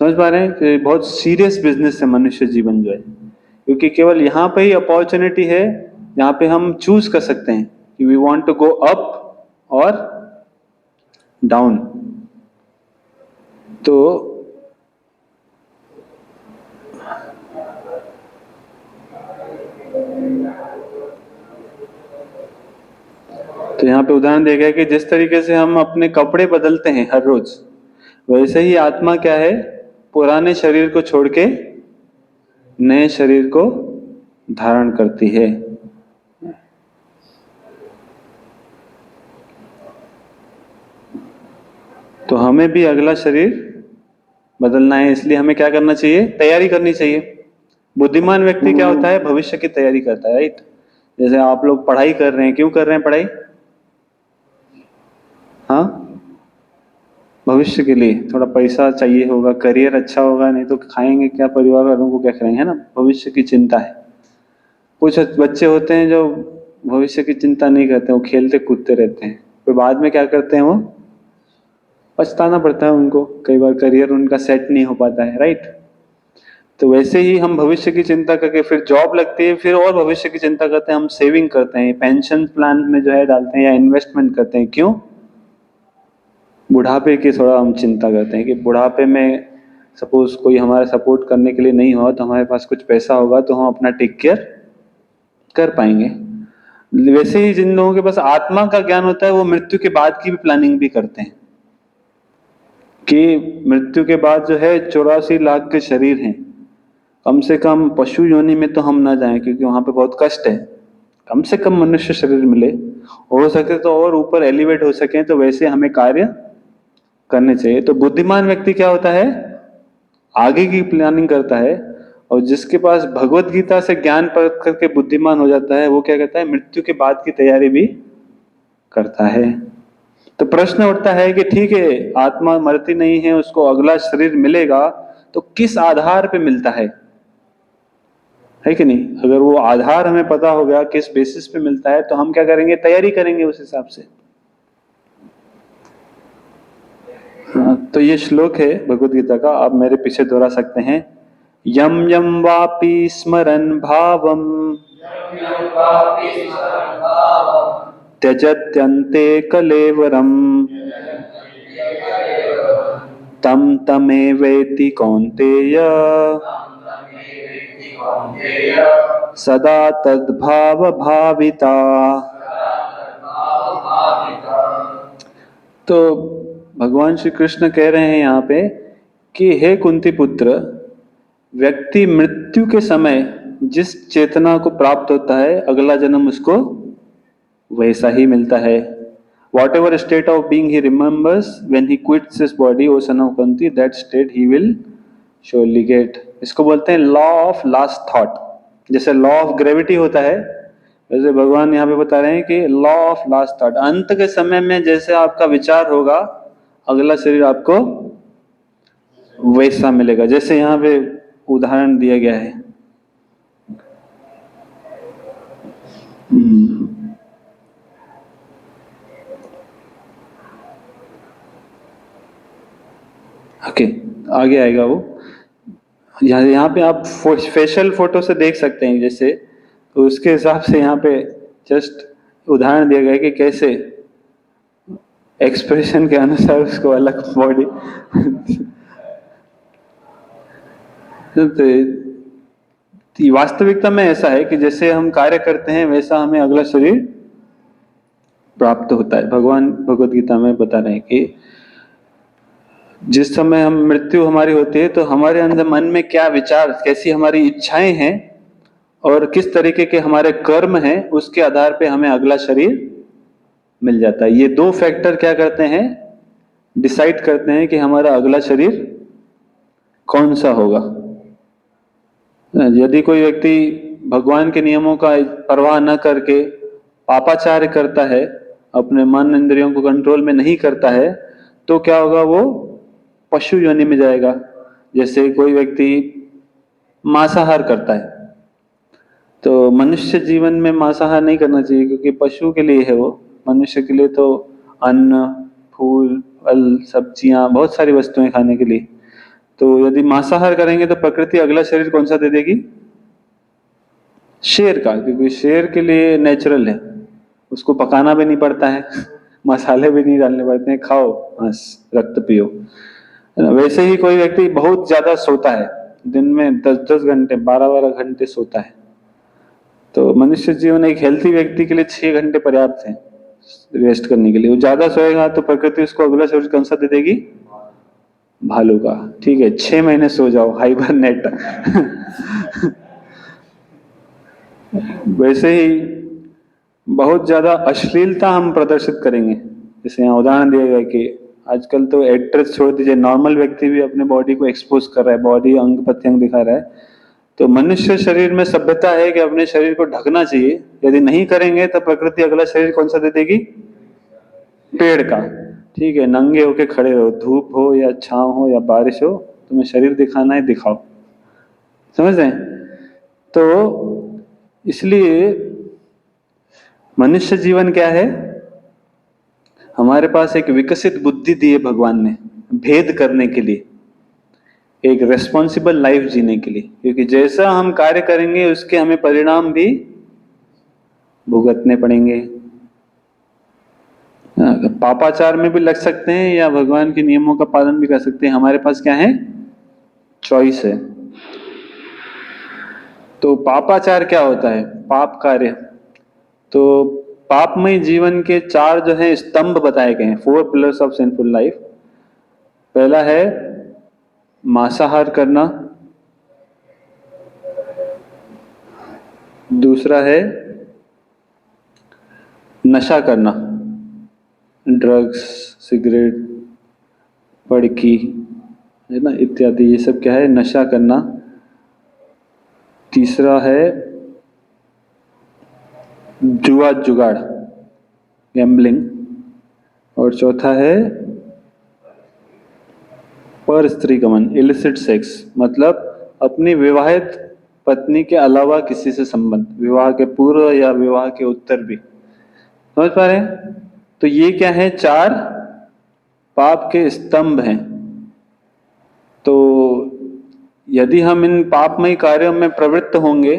समझ पा रहे हैं कि बहुत सीरियस बिजनेस है मनुष्य जीवन जो है, क्योंकि केवल यहाँ पे ही अपॉर्चुनिटी है जहाँ पे हम चूज कर सकते हैं कि we want to go up और डाउन। तो यहाँ पे उदाहरण दिया गया कि जिस तरीके से हम अपने कपड़े बदलते हैं हर रोज, वैसे ही आत्मा क्या है, पुराने शरीर को छोड़ के नए शरीर को धारण करती है। तो हमें भी अगला शरीर बदलना है, इसलिए हमें क्या करना चाहिए, तैयारी करनी चाहिए। बुद्धिमान व्यक्ति क्या होता है, भविष्य की तैयारी करता है, राइट। जैसे आप लोग पढ़ाई कर रहे हैं, क्यों कर रहे हैं पढ़ाई? हाँ, भविष्य के लिए, थोड़ा पैसा चाहिए होगा, करियर अच्छा होगा, नहीं तो खाएंगे क्या, परिवार वालों को क्या करेंगे, है ना, भविष्य की चिंता है। कुछ बच्चे होते हैं जो भविष्य की चिंता नहीं करते, वो खेलते कूदते रहते हैं, फिर बाद में क्या करते हैं, वो पछताना पड़ता है उनको, कई बार करियर उनका सेट नहीं हो पाता है, राइट। तो वैसे ही हम भविष्य की चिंता करके फिर जॉब लगती है, फिर और भविष्य की चिंता करते हैं, हम सेविंग करते हैं, पेंशन प्लान में जो है डालते हैं या इन्वेस्टमेंट करते हैं। क्यों? बुढ़ापे की थोड़ा हम चिंता करते हैं कि बुढ़ापे में सपोज कोई हमारा सपोर्ट करने के लिए नहीं हुआ तो हमारे पास कुछ पैसा होगा तो हम अपना टेक केयर कर पाएंगे। वैसे ही जिन लोगों के पास आत्मा का ज्ञान होता है वो मृत्यु के बाद की भी प्लानिंग भी करते हैं कि मृत्यु के बाद जो है 84 लाख के शरीर हैं, कम से कम पशु योनि में तो हम ना जाएं क्योंकि वहां पे बहुत कष्ट है, कम से कम मनुष्य शरीर मिले, हो सके तो और ऊपर एलिवेट हो सके, तो वैसे हमें कार्य करने चाहिए। तो बुद्धिमान व्यक्ति क्या होता है, आगे की प्लानिंग करता है, और जिसके पास भगवत गीता से ज्ञान प्राप्त करके बुद्धिमान हो जाता है वो क्या कहता है, मृत्यु के बाद की तैयारी भी करता है। तो प्रश्न उठता है कि ठीक है, आत्मा मरती नहीं है, उसको अगला शरीर मिलेगा, तो किस आधार पे मिलता है कि नहीं? अगर वो आधार हमें पता हो गया किस बेसिस पे मिलता है तो हम क्या करेंगे, तैयारी करेंगे उस हिसाब से। तो ये श्लोक है भगवत गीता का, आप मेरे पीछे दोहरा सकते हैं। यम यम वापि स्मरन् भावम त्यजत्यन्ते कलेवरम तम तमेवेति कौन्तेय सदा तद्भाव भाविता। तो भगवान श्री कृष्ण कह रहे हैं यहाँ पे कि हे कुंती पुत्र, व्यक्ति मृत्यु के समय जिस चेतना को प्राप्त होता है अगला जन्म उसको वैसा ही मिलता है। Whatever state of being he remembers when he quits his body, O son of Kunti, that state he will surely get. इसको बोलते हैं लॉ ऑफ लास्ट थॉट। जैसे लॉ ऑफ ग्रेविटी होता है, वैसे भगवान यहाँ पे बता रहे हैं कि लॉ ऑफ लास्ट थॉट, अंत के समय में जैसे आपका विचार होगा अगला शरीर आपको वैसा मिलेगा। जैसे यहाँ पे उदाहरण दिया गया है। ओके, आगे आएगा वो। यहाँ पे आप फेशियल फोटो से देख सकते हैं, जैसे तो उसके हिसाब से यहाँ पे जस्ट उदाहरण दिया गया है कि कैसे एक्सप्रेशन के अनुसार उसको अलग बॉडी तो वास्तविकता में ऐसा है कि जैसे हम कार्य करते हैं वैसा हमें अगला शरीर प्राप्त होता है। भगवान भगवत गीता में बता रहे हैं कि जिस समय हम मृत्यु हमारी होती है तो हमारे अंदर मन में क्या विचार, कैसी हमारी इच्छाएं हैं और किस तरीके के हमारे कर्म हैं, उसके आधार पे हमें अगला शरीर मिल जाता है। ये दो फैक्टर क्या करते हैं, डिसाइड करते हैं कि हमारा अगला शरीर कौन सा होगा। यदि कोई व्यक्ति भगवान के नियमों का परवाह न करके पापाचार्य करता है, अपने मन इंद्रियों को कंट्रोल में नहीं करता है, तो क्या होगा, वो पशु योनि में जाएगा। जैसे कोई व्यक्ति मांसाहार करता है तो मनुष्य जीवन में मांसाहार नहीं करना चाहिए क्योंकि पशु के लिए है वो, मनुष्य के लिए तो अन्न, फूल, फल, सब्जियां, बहुत सारी वस्तुएं खाने के लिए। तो यदि मांसाहार करेंगे तो प्रकृति अगला शरीर कौन सा दे देगी, शेर का, क्योंकि शेर के लिए नेचुरल है, उसको पकाना भी नहीं पड़ता है, मसाले भी नहीं डालने पड़ते हैं, खाओ बस रक्त पियो। वैसे ही कोई व्यक्ति बहुत ज्यादा सोता है, दिन में 10-10 घंटे 12-12 घंटे सोता है, तो मनुष्य जीवन एक हेल्थी व्यक्ति के लिए 6 घंटे पर्याप्त है रेस्ट करने के लिए। वो ज्यादा सोएगा तो प्रकृति उसको अगला शरीर कौन सा दे देगी, भालू का। ठीक है, 6 महीने सो जाओ, हाइबरनेट। वैसे ही बहुत ज्यादा अश्लीलता हम प्रदर्शित करेंगे। जैसे यहाँ उदाहरण दिया गया कि आजकल तो एक्ट्रेस छोड़ दीजिए, नॉर्मल व्यक्ति भी अपने बॉडी को एक्सपोज कर रहा है, बॉडी अंग प्रत्यंग दिखा रहा है। तो मनुष्य शरीर में सभ्यता है कि अपने शरीर को ढकना चाहिए, यदि नहीं करेंगे तो प्रकृति अगला शरीर कौन सा दे देगी, पेड़ का। ठीक है, नंगे होके खड़े रहो, धूप हो या छांव हो या बारिश हो, तुम्हें शरीर दिखाना है दिखाओ। समझ रहे हैं? तो इसलिए मनुष्य जीवन क्या है, हमारे पास एक विकसित बुद्धि दी है भगवान ने भेद करने के लिए, एक रेस्पॉन्सिबल लाइफ जीने के लिए, क्योंकि जैसा हम कार्य करेंगे उसके हमें परिणाम भी भुगतने पड़ेंगे। पापाचार में भी लग सकते हैं या भगवान के नियमों का पालन भी कर सकते हैं। हमारे पास क्या है? चॉइस है। तो पापाचार क्या होता है? पाप कार्य। तो पापमय जीवन के 4 जो है स्तंभ बताए गए हैं, 4 पिलर्स ऑफ सिंफुल लाइफ। पहला है मांसाहार करना, दूसरा है नशा करना, ड्रग्स, सिगरेट, पड़की, है ना, इत्यादि, ये सब क्या है? नशा करना। तीसरा है जुआ जुगाड़, गैम्बलिंग। और चौथा है पर स्त्री गमन, इलिसिट सेक्स, मतलब अपनी विवाहित पत्नी के अलावा किसी से संबंध, विवाह के पूर्व या विवाह के उत्तर भी। समझ पा रहे हैं? तो ये क्या है? 4 पाप के स्तंभ हैं। तो यदि हम इन पापमय कार्यों में प्रवृत्त होंगे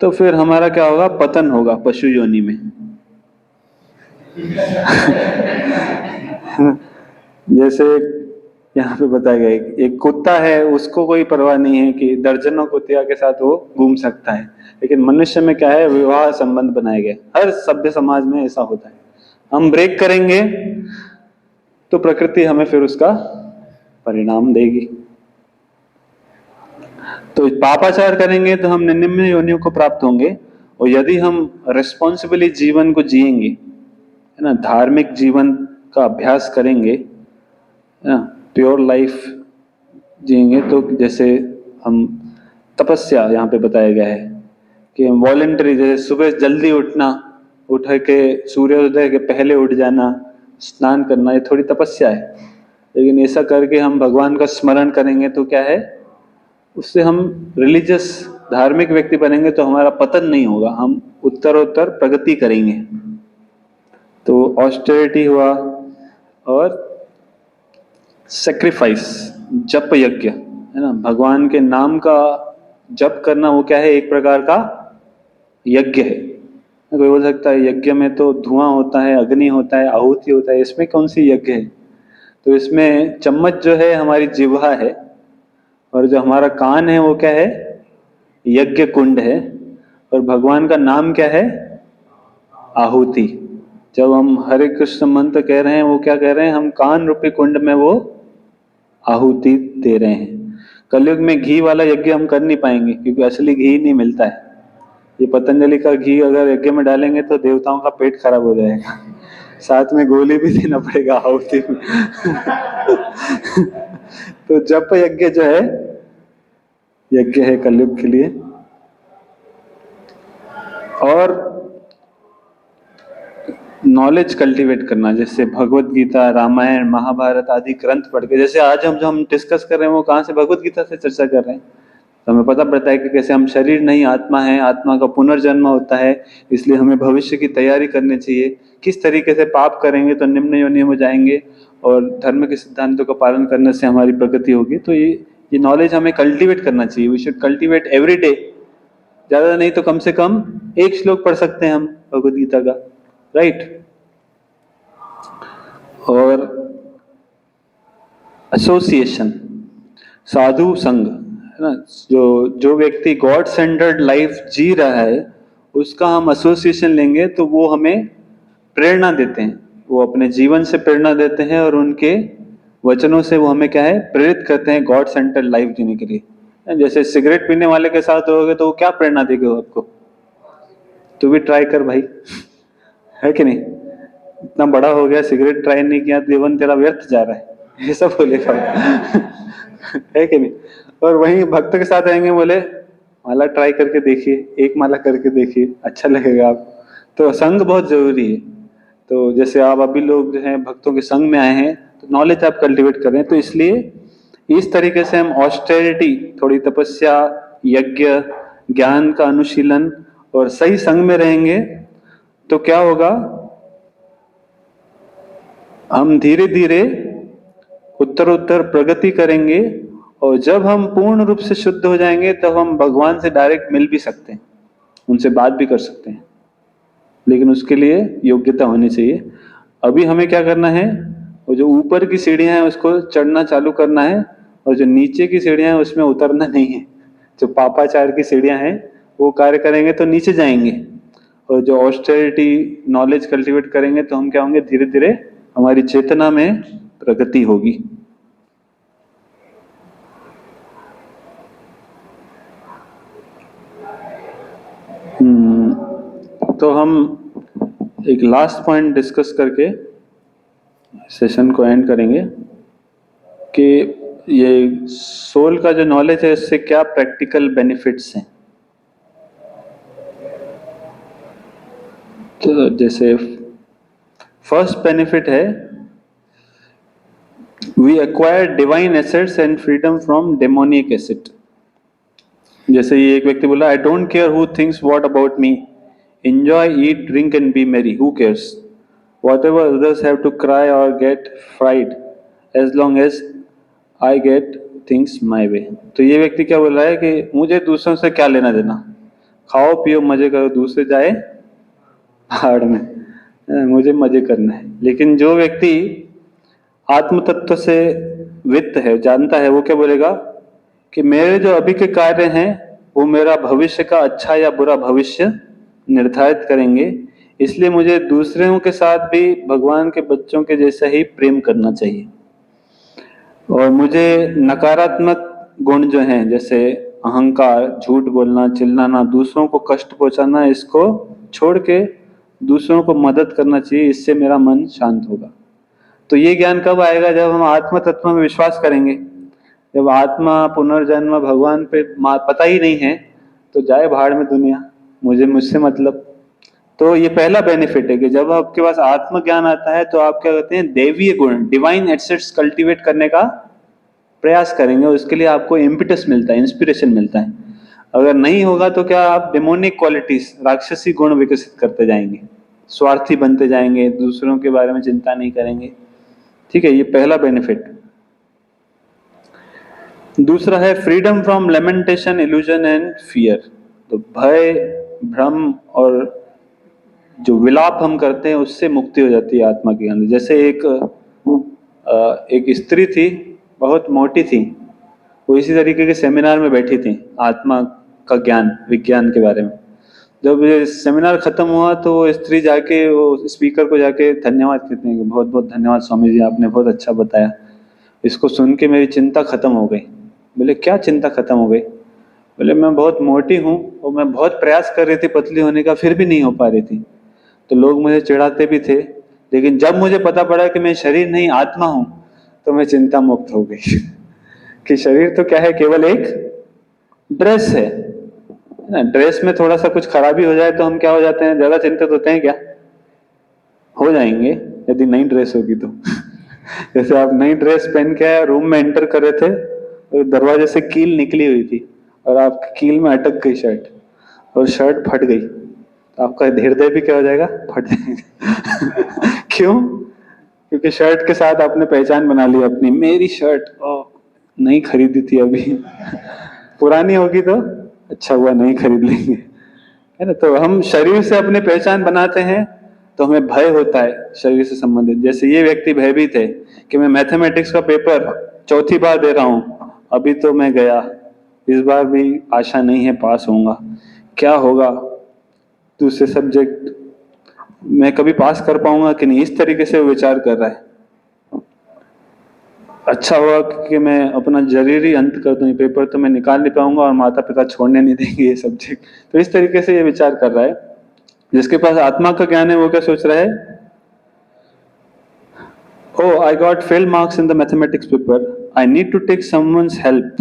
तो फिर हमारा क्या होगा? पतन होगा पशु योनि में। जैसे यहाँ पे बताया गया है, एक कुत्ता है, उसको कोई परवाह नहीं है कि दर्जनों कुत्तियों के साथ वो घूम सकता है, लेकिन मनुष्य में क्या है? विवाह संबंध बनाए गए। हर सभ्य समाज में ऐसा होता है। हम ब्रेक करेंगे तो प्रकृति हमें फिर उसका परिणाम देगी। तो पापाचार करेंगे तो हम निम्न योनियों को प्राप्त होंगे, और यदि हम रिस्पॉन्सिबली जीवन को जिएंगे, है ना, धार्मिक जीवन का अभ्यास करेंगे, है ना, प्योर लाइफ जिएंगे, तो जैसे हम तपस्या यहाँ पे बताया गया है कि वॉलेंटरी, जैसे सुबह जल्दी उठना, उठ के सूर्योदय के पहले उठ जाना, स्नान करना, ये थोड़ी तपस्या है। लेकिन ऐसा करके हम भगवान का स्मरण करेंगे तो क्या है? उससे हम रिलीजियस धार्मिक व्यक्ति बनेंगे तो हमारा पतन नहीं होगा, हम उत्तरोत्तर प्रगति करेंगे। तो ऑस्टेरिटी हुआ, और सेक्रीफाइस, जप यज्ञ, है ना, भगवान के नाम का जप करना, वो क्या है? एक प्रकार का यज्ञ है। कोई बोल सकता है यज्ञ में तो धुआं होता है, अग्नि होता है, आहुति होता है, इसमें कौन सी यज्ञ है? तो इसमें चम्मच जो है हमारी जिह्वा है, और जो हमारा कान है वो क्या है? यज्ञ कुंड है। और भगवान का नाम क्या है? आहुति। जब हम हरे कृष्ण मंत्र कह रहे हैं, वो क्या कह रहे हैं? हम कान रूपी कुंड में वो आहुति दे रहे हैं। कलयुग में घी वाला यज्ञ हम कर नहीं पाएंगे, क्योंकि असली घी नहीं मिलता है। ये पतंजलि का घी अगर यज्ञ में डालेंगे तो देवताओं का पेट खराब हो जाएगा, साथ में गोली भी देना पड़ेगा आहुति में। तो जप यज्ञ जो है, यज्ञ है कलयुग के लिए। और नॉलेज कल्टीवेट करना, जैसे भगवत गीता, रामायण, महाभारत आदि ग्रंथ पढ़ के, जैसे आज हम जो हम डिस्कस कर रहे हैं वो कहाँ से? भगवत गीता से चर्चा कर रहे हैं। तो हमें पता पड़ता है कि कैसे हम शरीर नहीं आत्मा है, आत्मा का पुनर्जन्म होता है, इसलिए हमें भविष्य की तैयारी करनी चाहिए। किस तरीके से पाप करेंगे तो निम्न योनियों में जाएंगे, और धर्म के सिद्धांतों का पालन करने से हमारी प्रगति होगी। तो ये नॉलेज हमें कल्टीवेट करना चाहिए। We should cultivate every day. ज्यादा नहीं तो कम से कम 1 श्लोक पढ़ सकते हैं हम भगवत गीता का, राइट। और एसोसिएशन, साधु संग, है ना, जो व्यक्ति गॉड सेंटर्ड लाइफ जी रहा है उसका हम एसोसिएशन लेंगे तो वो हमें प्रेरणा देते हैं, वो अपने जीवन से प्रेरणा देते हैं, और उनके वचनों से वो हमें क्या है? प्रेरित करते हैं गॉड सेंटर्ड लाइफ जीने के लिए। जैसे सिगरेट पीने वाले के साथ रहोगे तो वो क्या प्रेरणा देगा आपको? तू भी ट्राई कर भाई, है कि नहीं? इतना बड़ा हो गया, सिगरेट ट्राई नहीं किया, जीवन तेरा व्यर्थ जा रहा है, ऐसा बोलेगा। है कि नहीं? और वहीं भक्त के साथ रहेंगे, बोले माला ट्राई करके देखिए, 1 माला करके देखिए, अच्छा लगेगा आप। तो संग बहुत जरूरी है। तो जैसे आप अभी लोग जो हैं भक्तों के संग में आए हैं, तो नॉलेज आप कल्टीवेट कर रहे हैं। तो इसलिए इस तरीके से हम ऑस्टेरिटी, थोड़ी तपस्या, यज्ञ, ज्ञान का अनुशीलन और सही संग में रहेंगे तो क्या होगा? हम धीरे धीरे उत्तरोत्तर प्रगति करेंगे, और जब हम पूर्ण रूप से शुद्ध हो जाएंगे तब हम भगवान से डायरेक्ट मिल भी सकते हैं, उनसे बात भी कर सकते हैं, लेकिन उसके लिए योग्यता होनी चाहिए। अभी हमें क्या करना है, वो जो ऊपर की सीढ़ियां हैं उसको चढ़ना चालू करना है, और जो नीचे की सीढ़ियां हैं उसमें उतरना नहीं है। जो पापाचार की सीढ़ियां हैं वो कार्य करेंगे तो नीचे जाएंगे, और जो ऑस्टेरिटी नॉलेज कल्टीवेट करेंगे तो हम क्या होंगे, धीरे धीरे हमारी चेतना में प्रगति होगी। तो हम एक लास्ट पॉइंट डिस्कस करके सेशन को एंड करेंगे कि ये सोल का जो नॉलेज है इससे क्या प्रैक्टिकल बेनिफिट्स हैं। तो जैसे फर्स्ट बेनिफिट है, we acquire divine assets and freedom from demonic asset. जैसे ये एक व्यक्ति बोला, I don't care who thinks what about me, enjoy eat drink and be merry, who cares, whatever others have to cry or get fried, as long as I get things my way। तो ये व्यक्ति क्या बोल रहा है कि मुझे दूसरों से क्या लेना देना, खाओ पियो मजे करो, दूसरे जाए भाड़ में, मुझे मजे करना है। लेकिन जो व्यक्ति आत्म तत्व से वित्त है, जानता है, वो क्या बोलेगा कि मेरे जो अभी के कार्य हैं वो मेरा भविष्य का अच्छा या बुरा भविष्य निर्धारित करेंगे, इसलिए मुझे दूसरों के साथ भी भगवान के बच्चों के जैसा ही प्रेम करना चाहिए। और मुझे नकारात्मक गुण जो हैं, जैसे अहंकार, झूठ बोलना, चिल्लाना, दूसरों को कष्ट पहुंचाना, इसको छोड़ के दूसरों को मदद करना चाहिए, इससे मेरा मन शांत होगा। तो ये ज्ञान कब आएगा, जब हम आत्म तत्व में विश्वास करेंगे। जब आत्मा, पुनर्जन्म, भगवान पे पता ही नहीं है तो जाए भाड़ में दुनिया, मुझसे मतलब। तो ये पहला बेनिफिट है कि जब आपके पास आत्मज्ञान आता है तो आप क्या करते हैं, दैवीय गुण, डिवाइन एसेट्स कल्टीवेट करने का प्रयास करेंगे, और उसके लिए आपको इम्पिटस मिलता है, इंस्पिरेशन मिलता है। अगर नहीं होगा तो क्या आप डेमोनिक क्वालिटीज, राक्षसी गुण विकसित करते जाएंगे, स्वार्थी बनते जाएंगे, दूसरों के बारे में चिंता नहीं करेंगे। ठीक है, ये पहला बेनिफिट। दूसरा है freedom from lamentation, illusion and fear. तो भय, भ्रम और जो विलाप हम करते हैं उससे मुक्ति हो जाती है आत्मा के अंदर। जैसे एक स्त्री थी, बहुत मोटी थी, वो इसी तरीके के सेमिनार में बैठी थी आत्मा का ज्ञान, विज्ञान के बारे में। जब ये सेमिनार खत्म हुआ तो वो स्त्री जाके वो स्पीकर को जाके धन्यवाद कहते हैं कि बहुत बहुत धन्यवाद स्वामी जी, आपने बहुत अच्छा बताया। इसको सुन के मेरी चिंता खत्म हो गई। बोले क्या चिंता खत्म हो गई? बोले मैं बहुत मोटी हूँ और मैं बहुत प्रयास कर रही थी पतली होने का, फिर भी नहीं हो पा रही थी। तो लोग मुझे चिढ़ाते भी थे, लेकिन जब मुझे पता पड़ा कि मैं शरीर नहीं आत्मा हूं तो मैं चिंता मुक्त हो गई कि शरीर तो क्या है, केवल एक ड्रेस है ना। ड्रेस में थोड़ा सा कुछ खराबी हो जाए तो हम क्या हो जाते हैं, ज्यादा चिंतित होते हैं क्या? हो जाएंगे यदि नई ड्रेस होगी तो जैसे आप नई ड्रेस पहन के रूम में एंटर कर रहे थे तो दरवाजे से कील निकली हुई थी और आपकी कील में अटक गई शर्ट, और शर्ट फट गई, आपका हृदय भी क्या हो जाएगा, फट जाएगा क्यों? क्योंकि शर्ट के साथ आपने पहचान बना ली अपनी, मेरी शर्ट नहीं खरीदी थी अभी पुरानी होगी तो अच्छा हुआ नहीं खरीद लेंगे, है ना। तो हम शरीर से अपनी पहचान बनाते हैं तो हमें भय होता है शरीर से संबंधित। जैसे ये व्यक्ति भयभीत है कि मैं मैथमेटिक्स का पेपर चौथी बार दे रहा हूं, अभी तो मैं गया, इस बार भी आशा नहीं है पास होऊंगा, क्या होगा, दूसरे सब्जेक्ट मैं कभी पास कर पाऊंगा कि नहीं, इस तरीके से वो विचार कर रहा है। अच्छा हुआ कि मैं अपना जरूरी अंत कर दूं, पेपर तो मैं निकाल नहीं पाऊंगा और माता पिता छोड़ने नहीं देंगे ये सब्जेक्ट। तो इस तरीके से ये विचार कर रहा है। जिसके पास आत्मा का ज्ञान है वो क्या सोच रहा है, Oh, I got failed marks in the mathematics paper. I need to take someone's help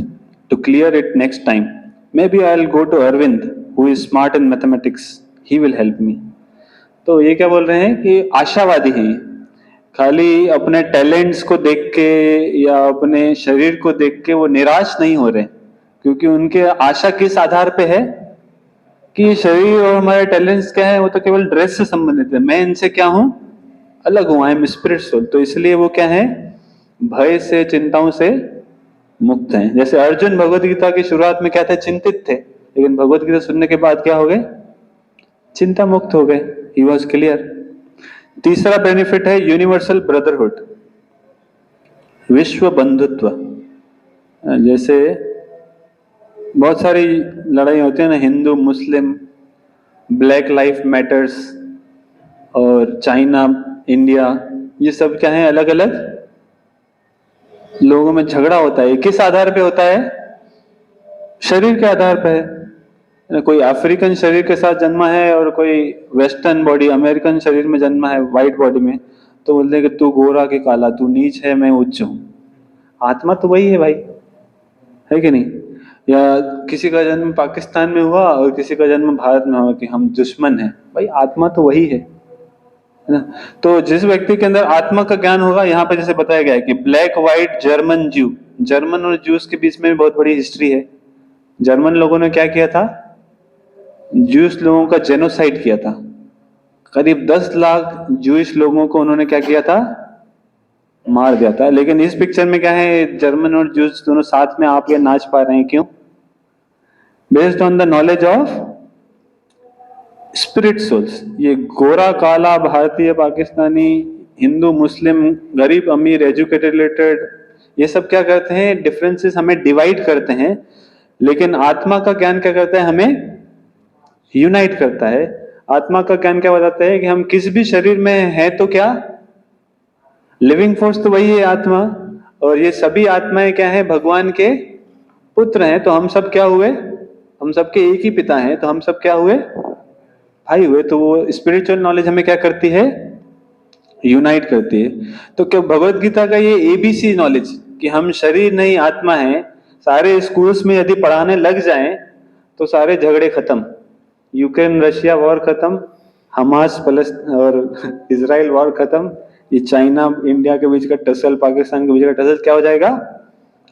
to clear it next time. Maybe I'll go to Arvind, who is smart in mathematics. He will help me. तो ये क्या बोल रहे हैं कि आशावादी हैं, खाली अपने टैलेंट्स को देख के या अपने शरीर को देख के वो निराश नहीं हो रहे, क्योंकि उनके आशा किस आधार पे है कि शरीर और हमारे टैलेंट्स क्या है, वो तो केवल ड्रेस से संबंधित है। मैं इनसे क्या हूं, अलग हूं, आई एम स्पिरिट सोल। तो इसलिए वो क्या है, भय से, चिंताओं से मुक्त हैं। जैसे अर्जुन भगवत गीता की शुरुआत में क्या थे, चिंतित थे, लेकिन भगवत गीता सुनने के बाद क्या हो गए, चिंता मुक्त हो गए, ही वॉज क्लियर। तीसरा बेनिफिट है यूनिवर्सल ब्रदरहुड, विश्व बंधुत्व। जैसे बहुत सारी लड़ाई होती है ना, हिंदू मुस्लिम, ब्लैक लाइफ मैटर्स और चाइना इंडिया, ये सब क्या है, अलग अलग लोगों में झगड़ा होता है। किस आधार पे होता है, शरीर के आधार पे है। कोई अफ्रीकन शरीर के साथ जन्मा है और कोई वेस्टर्न बॉडी अमेरिकन शरीर में जन्मा है, व्हाइट बॉडी में, तो बोलते हैं कि तू गोरा के काला, तू नीच है मैं उच्च हूं। आत्मा तो वही है भाई, है कि नहीं? या किसी का जन्म पाकिस्तान में हुआ और किसी का जन्म भारत में हुआ कि हम दुश्मन हैं, भाई आत्मा तो वही है ना? तो जिस व्यक्ति के अंदर आत्मा का ज्ञान होगा, यहाँ पे जैसे बताया गया है कि ब्लैक व्हाइट जर्मन ज्यू, जर्मन और ज्यूस के बीच में भी बहुत बड़ी हिस्ट्री है। जर्मन लोगों ने क्या किया था, ज्यूस लोगों का जेनोसाइड किया था। करीब 10 लाख ज्यूइश लोगों को उन्होंने क्या किया था, मार दिया था। लेकिन इस पिक्चर में क्या है, जर्मन और ज्यूस दोनों साथ में आप ये नाच पा रहे हैं, क्यों? Based on the knowledge of spirit souls. ये गोरा काला, भारतीय पाकिस्तानी, हिंदू मुस्लिम, गरीब अमीर, एजुकेटेड रिलेटेड, ये सब क्या करते हैं, डिफरेंसेस हमें डिवाइड करते हैं। लेकिन आत्मा का ज्ञान क्या करता है, हमें यूनाइट करता है। आत्मा का ज्ञान क्या बताता है कि हम किस भी शरीर में हैं तो क्या, लिविंग फोर्स तो वही है आत्मा, और ये सभी आत्माएं क्या है, भगवान के पुत्र हैं। तो हम सब क्या हुए, हम सबके एक ही पिता हैं, तो हम सब क्या हुए, भाई हुए। तो वो स्पिरिचुअल नॉलेज हमें क्या करती है, यूनाइट करती है। तो क्या भगवत गीता का ये एबीसी नॉलेज कि हम शरीर नहीं आत्मा है, सारे स्कूल्स में यदि पढ़ाने लग जाएं तो सारे झगड़े खत्म, यूक्रेन रशिया वॉर खत्म, हमास और इजराइल वॉर खत्म, ये चाइना इंडिया के बीच का टसल, पाकिस्तान के बीच का टसल क्या हो जाएगा,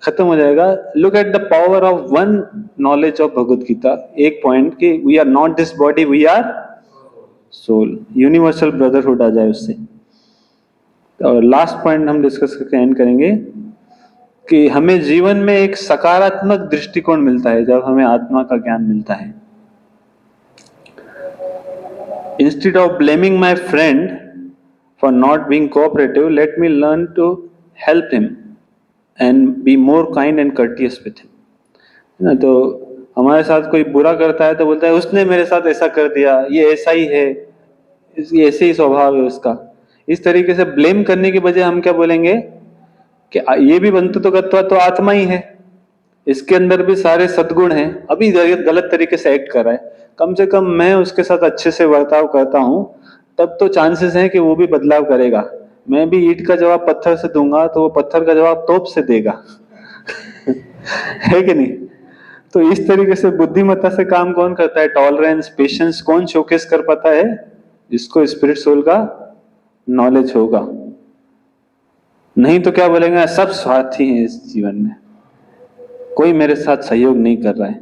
खत्म हो जाएगा। Look at the power of one knowledge of Bhagavad Gita. एक पॉइंट कि we are not this body, we are soul, universal brotherhood आ जाए उससे। और लास्ट पॉइंट हम डिस्कस करके एंड करेंगे कि हमें जीवन में एक सकारात्मक दृष्टिकोण मिलता है जब हमें आत्मा का ज्ञान मिलता है। Instead of blaming my friend for not being cooperative, let me learn to help him and be more kind and courteous with him. है ना? तो हमारे साथ कोई बुरा करता है तो बोलता है उसने मेरे साथ ऐसा कर दिया, ये ऐसा ही है, ये ऐसे ही स्वभाव है उसका। इस तरीके से ब्लेम करने के बजाय हम क्या बोलेंगे कि ये भी बंधुत्व तो आत्मा ही है, इसके अंदर भी सारे सद्गुण हैं, अभी गलत तरीके से एक्ट कर रहा है, कम से कम मैं उसके साथ अच्छे से बर्ताव करता हूं, तब तो चांसेस हैं कि वो भी बदलाव करेगा। मैं भी ईंट का जवाब पत्थर से दूंगा तो वो पत्थर का जवाब तोप से देगा है कि नहीं? तो इस तरीके से बुद्धिमत्ता से काम कौन करता है, टॉलरेंस, पेशेंस कौन शोकेस कर पाता है, जिसको स्पिरिट सोल का नॉलेज होगा। नहीं तो क्या बोलेंगे, सब स्वार्थी हैं इस जीवन में, कोई मेरे साथ सहयोग नहीं कर रहा है,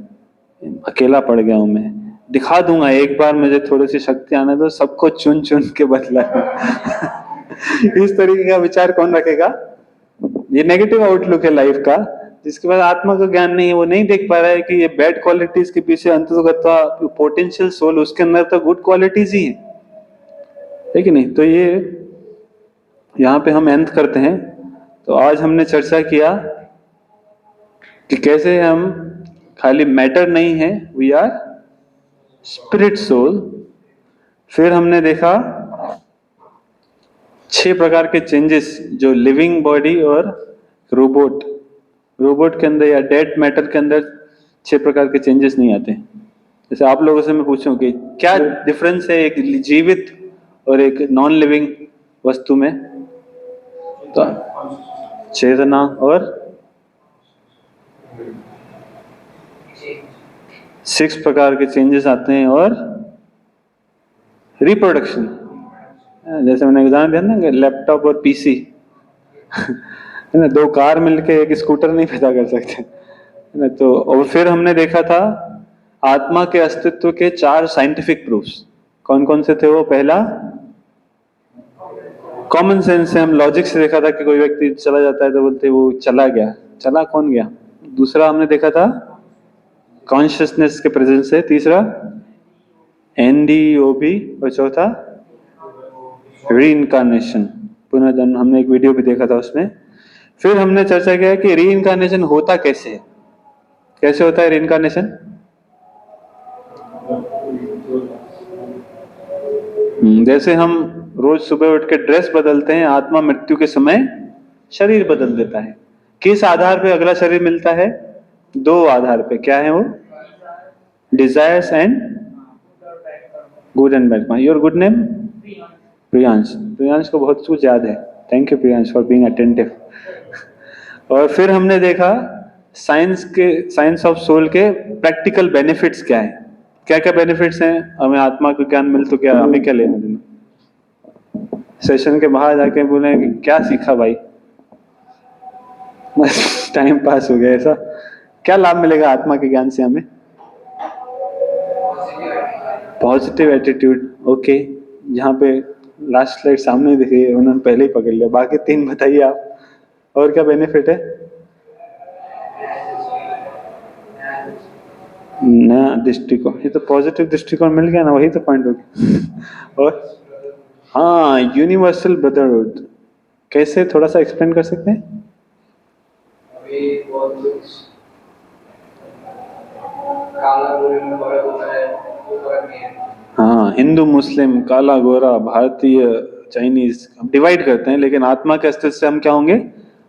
अकेला पड़ गया हूं मैं, दिखा दूंगा एक बार मुझे थोड़ी सी शक्ति आने दो, सबको चुन चुन के बदला इस तरीके का विचार कौन रखेगा? ये नेगेटिव आउटलुक है लाइफ का। जिसके पास आत्मा का ज्ञान नहीं है, वो नहीं देख पा रहा है कि ये बैड क्वालिटीज के पीछे अंतर्गत पोटेंशियल सोल, उसके अंदर तो गुड क्वालिटीज ही है कि नहीं? तो ये यहाँ पे हम एंड करते हैं। तो आज हमने चर्चा किया कि कैसे हम खाली मैटर नहीं है, वी आर स्पिरिट सोल। फिर हमने देखा 6 प्रकार के चेंजेस जो लिविंग बॉडी और रोबोट के अंदर या डेड मैटर के अंदर 6 प्रकार के चेंजेस नहीं आते। जैसे आप लोगों से मैं पूछूं कि क्या डिफरेंस है एक जीवित और एक नॉन लिविंग वस्तु में? तो चेतना और 6 प्रकार के चेंजेस आते हैं, और रिप्रोडक्शन, जैसे मैंने उदाहरण दिया ना, लैपटॉप और पीसी है ना, 2 कार मिलके एक स्कूटर नहीं पैदा कर सकते, है ना। तो और फिर हमने देखा था आत्मा के अस्तित्व के 4 साइंटिफिक प्रूफ्स। कौन कौन से थे वो? पहला कॉमन सेंस से, हम लॉजिक से देखा था कि कोई व्यक्ति चला जाता है तो बोलते वो चला गया। चला कौन गया? दूसरा हमने देखा था कॉन्शियसनेस के प्रेजेंस से, तीसरा NDOB, और चौथा रीइंकार्नेशन, पुनर्जन्म। हमने एक वीडियो भी देखा था उसमें। फिर हमने चर्चा किया कि रीइंकार्नेशन होता कैसे है, कैसे होता है रीइंकार्नेशन। जैसे हम रोज सुबह उठ के ड्रेस बदलते हैं, आत्मा मृत्यु के समय शरीर बदल देता है। किस आधार पे अगला शरीर मिलता है? दो आधार पे। क्या है वो? Desires and good and bad. Your good name? Priyansh. Priyansh को बहुत कुछ याद है। Thank you Priyansh for being attentive. और फिर हमने देखा साइंस ऑफ सोल के प्रैक्टिकल बेनिफिट्स क्या है। क्या क्या बेनिफिट्स हैं? हमें आत्मा को ज्ञान मिल तो क्या, हमें क्या लेना देना? सेशन के बाहर जाके बोले कि क्या सीखा भाई, बस टाइम पास हो गया। ऐसा क्या लाभ मिलेगा आत्मा के ज्ञान से हमें? Positive attitude. ओके, यहाँ पे लास्ट स्लाइड सामने देखिए, उन्होंने पहले ही पकड़ लिया। बाकी तीन बताइए आप, और क्या बेनिफिट है? नया दृष्टिकोण। ये तो पॉजिटिव दृष्टिकोण मिल गया ना, वही तो पॉइंट हो गया। और हाँ, यूनिवर्सल ब्रदरहुड। कैसे, थोड़ा सा एक्सप्लेन कर सकते हैं? हाँ, हिंदू मुस्लिम, काला गोरा, भारतीय चाइनीज डिवाइड करते हैं, लेकिन आत्मा के अस्तित्व से हम क्या होंगे?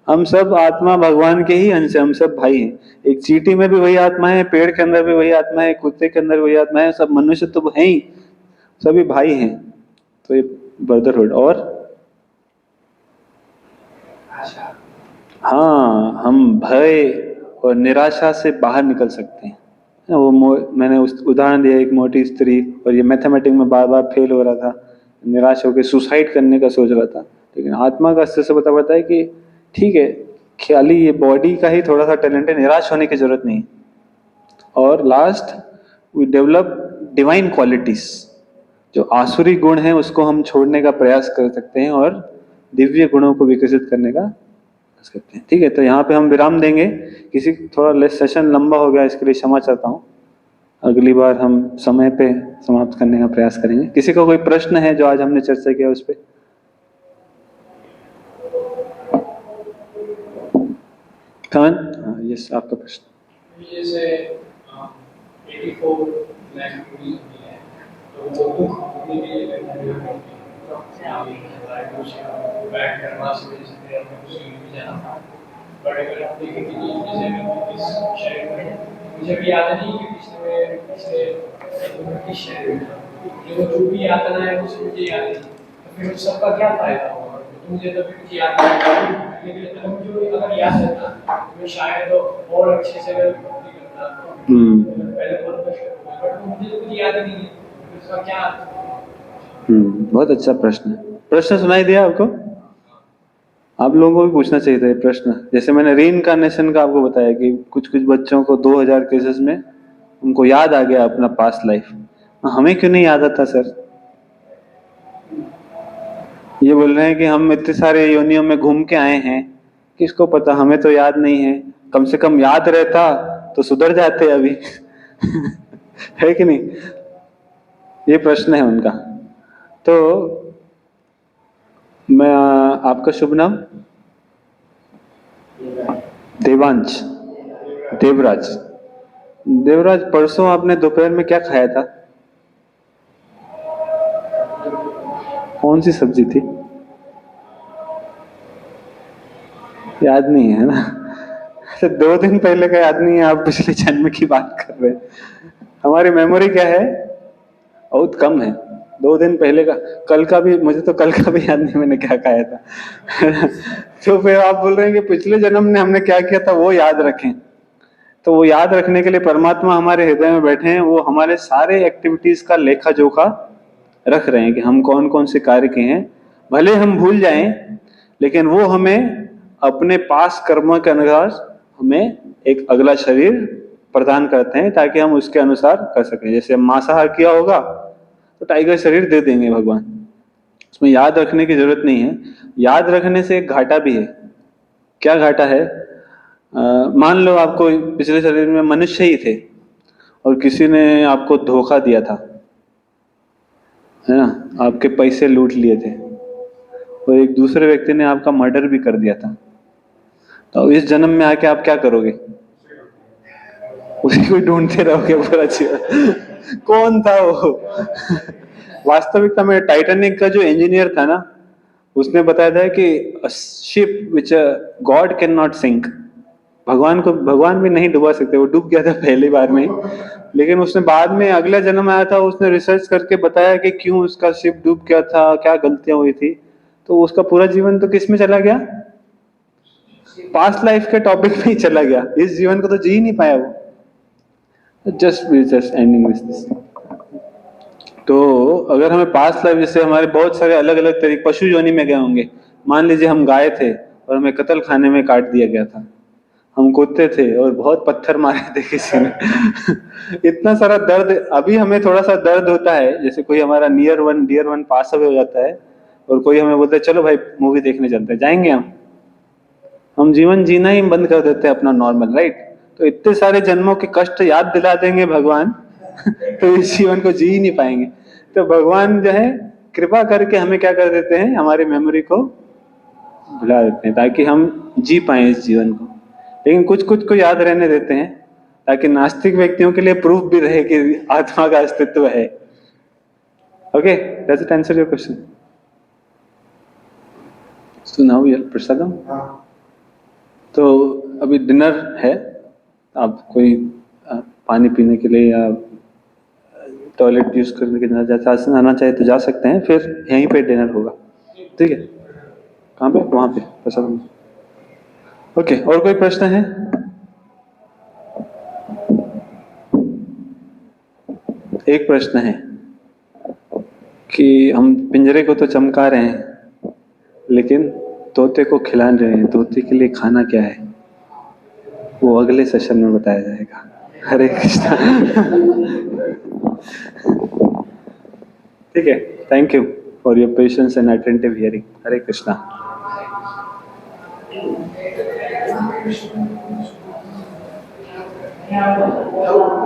हम सब आत्मा भगवान के ही अंश, हम सब भाई हैं। एक चींटी में भी वही आत्मा है, पेड़ के अंदर भी वही आत्मा है, कुत्ते के अंदर वही आत्मा है, सब मनुष्य तो हैं ही, सभी भाई हैं। तो ये ब्रदरहुड। और हाँ, हम भय और निराशा से बाहर निकल सकते हैं। वो मैंने उस उदाहरण दिया, एक मोटी स्त्री, और ये मैथमेटिक्स में बार बार फेल हो रहा था, निराश होकर सुसाइड करने का सोच रहा था। लेकिन आत्मा का अस्तित्व से पता पड़ता है कि ठीक है, खाली ये बॉडी का ही थोड़ा सा टैलेंट है, निराश होने की जरूरत नहीं। और last, we develop divine qualities. जो आसुरी गुण है उसको हम छोड़ने का प्रयास कर सकते हैं और दिव्य गुणों को विकसित करने का प्रयास करते हैं। ठीक है, तो यहाँ पे हम विराम देंगे। किसी थोड़ा सेशन लंबा हो गया, इसके लिए क्षमा चाहता हूँ। अगली बार हम समय पे समाप्त करने का प्रयास करेंगे। किसी को कोई प्रश्न है जो आज हमने चर्चा किया उस पर? कौन? हाँ, यस, आपका प्रश्न। जैसे 84 लाख पूरी होती है, तो वो दुख होने के लिए बैठ कर वहाँ से भी जाना था। बट अगर आप देखें कि जैसे इस शहर में मुझे भी याद नहीं कि पिछले किस शहर में जो भी यातना है उसे मुझे याद नहीं, तो फिर सबका क्या फायदा होगा? मुझे तो कुछ याद नहीं, लेकिन अगर मुझे अगर याद रहता तो मैं शायद और अच्छे से करता। पहले बहुत कष्ट हुआ, बट मुझे तो कुछ याद नहीं है, इसका क्या? बहुत अच्छा प्रश्न है। प्रश्न सुनाई दिया आपको? आप लोगों को भी पूछना चाहिए था ये प्रश्न। जैसे मैंने रीइंकार्नेशन का आपको बताया कि कुछ कुछ बच्चों को 2000 केसेस में उनको याद आ गया अपना पास्ट लाइफ। हमें क्यों नहीं याद आता सर? ये बोल रहे हैं कि हम इतने सारे योनियों में घूम के आए हैं, किसको पता, हमें तो याद नहीं है। कम से कम याद रहता तो सुधर जाते अभी। है कि नहीं? ये प्रश्न है उनका। तो मैं, आपका शुभ नाम? देवांश। देवराज। देवराज, परसों आपने दोपहर में क्या खाया था? कौन सी सब्जी थी? याद नहीं है ना? तो 2 दिन पहले का याद नहीं है, आप पिछले जन्म की बात कर रहे हैं। हमारी मेमोरी क्या है? बहुत कम है। 2 दिन पहले का, कल का भी, मुझे तो कल का भी याद नहीं मैंने क्या खाया था। तो फिर आप बोल रहे हैं कि पिछले जन्म में हमने क्या किया था वो याद रखें। तो वो याद रखने के लिए परमात्मा हमारे हृदय में बैठे हैं, वो हमारे सारे एक्टिविटीज का लेखा जोखा रख रहे हैं कि हम कौन कौन से कार्य किए हैं। भले हम भूल जाएं, लेकिन वो हमें अपने पास कर्मों के अनुसार हमें एक अगला शरीर प्रदान करते हैं ताकि हम उसके अनुसार कर सकें। जैसे मांसाहार किया होगा तो टाइगर शरीर दे देंगे भगवान, उसमें याद रखने की जरूरत नहीं है। याद रखने से एक घाटा भी है। क्या घाटा है? मान लो आपको पिछले शरीर में मनुष्य ही थे और किसी ने आपको धोखा दिया था, है ना, आपके पैसे लूट लिए थे और एक दूसरे व्यक्ति ने आपका मर्डर भी कर दिया था, तो इस जन्म में आके आप क्या करोगे? उसी को ढूंढते रहोगे पूरा जीवन। कौन था वो? वास्तविकता में टाइटैनिक का जो इंजीनियर था ना, उसने बताया था कि ship which God can not sink, भगवान भी नहीं डुबा सकते, वो डूब गया था पहली बार में ही। लेकिन उसने बाद में अगला जन्म आया था, उसने रिसर्च करके बताया कि क्यों उसका शिप डूब गया था, क्या गलतियां हुई थी। तो उसका पूरा जीवन तो किस में चला गया? पास्ट लाइफ के टॉपिक में ही चला गया। इस जीवन को तो जी ही नहीं पाया वो। Just ending with this. तो अगर हमें पास्ट लाइफ, जैसे हमारे बहुत सारे अलग अलग तरीके, पशु योनि में गए होंगे। मान लीजिए हम गाय थे और हमें कत्ल खाने में काट दिया गया था। हम कुत्ते थे और बहुत पत्थर मारे थे किसी ने। इतना सारा दर्द, अभी हमें थोड़ा सा दर्द होता है, जैसे कोई हमारा डियर वन पास अवे हो जाता है और कोई हमें बोलता है चलो भाई मूवी देखने चलते हैं, जाएंगे हम जीवन जीना ही बंद कर देते हैं अपना नॉर्मल, राइट? तो इतने सारे जन्मों के कष्ट याद दिला देंगे भगवान, तो इस जीवन को जी ही नहीं पाएंगे। तो भगवान जो है कृपा करके हमें क्या कर देते हैं, हमारी मेमोरी को भुला देते हैं ताकि हम जी पाए इस जीवन को। लेकिन कुछ कुछ को याद रहने देते हैं ताकि नास्तिक व्यक्तियों के लिए प्रूफ भी रहे कि आत्मा का अस्तित्व है। Okay, does it answer your question? So now we are prasadam. तो अभी डिनर है, आप कोई पानी पीने के लिए या टॉयलेट यूज करने के लिए आना चाहे तो जा सकते हैं, फिर यहीं पे डिनर होगा, ठीक है? कहाँ पे? वहाँ पे प्रसादम। ओके, और कोई प्रश्न है? एक प्रश्न है कि हम पिंजरे को तो चमका रहे हैं लेकिन तोते को खिला रहे हैं, तोते के लिए खाना क्या है? वो अगले सेशन में बताया जाएगा। हरे कृष्णा। ठीक है, thank you for your patience and attentive hearing. Hare Krishna. Yeah.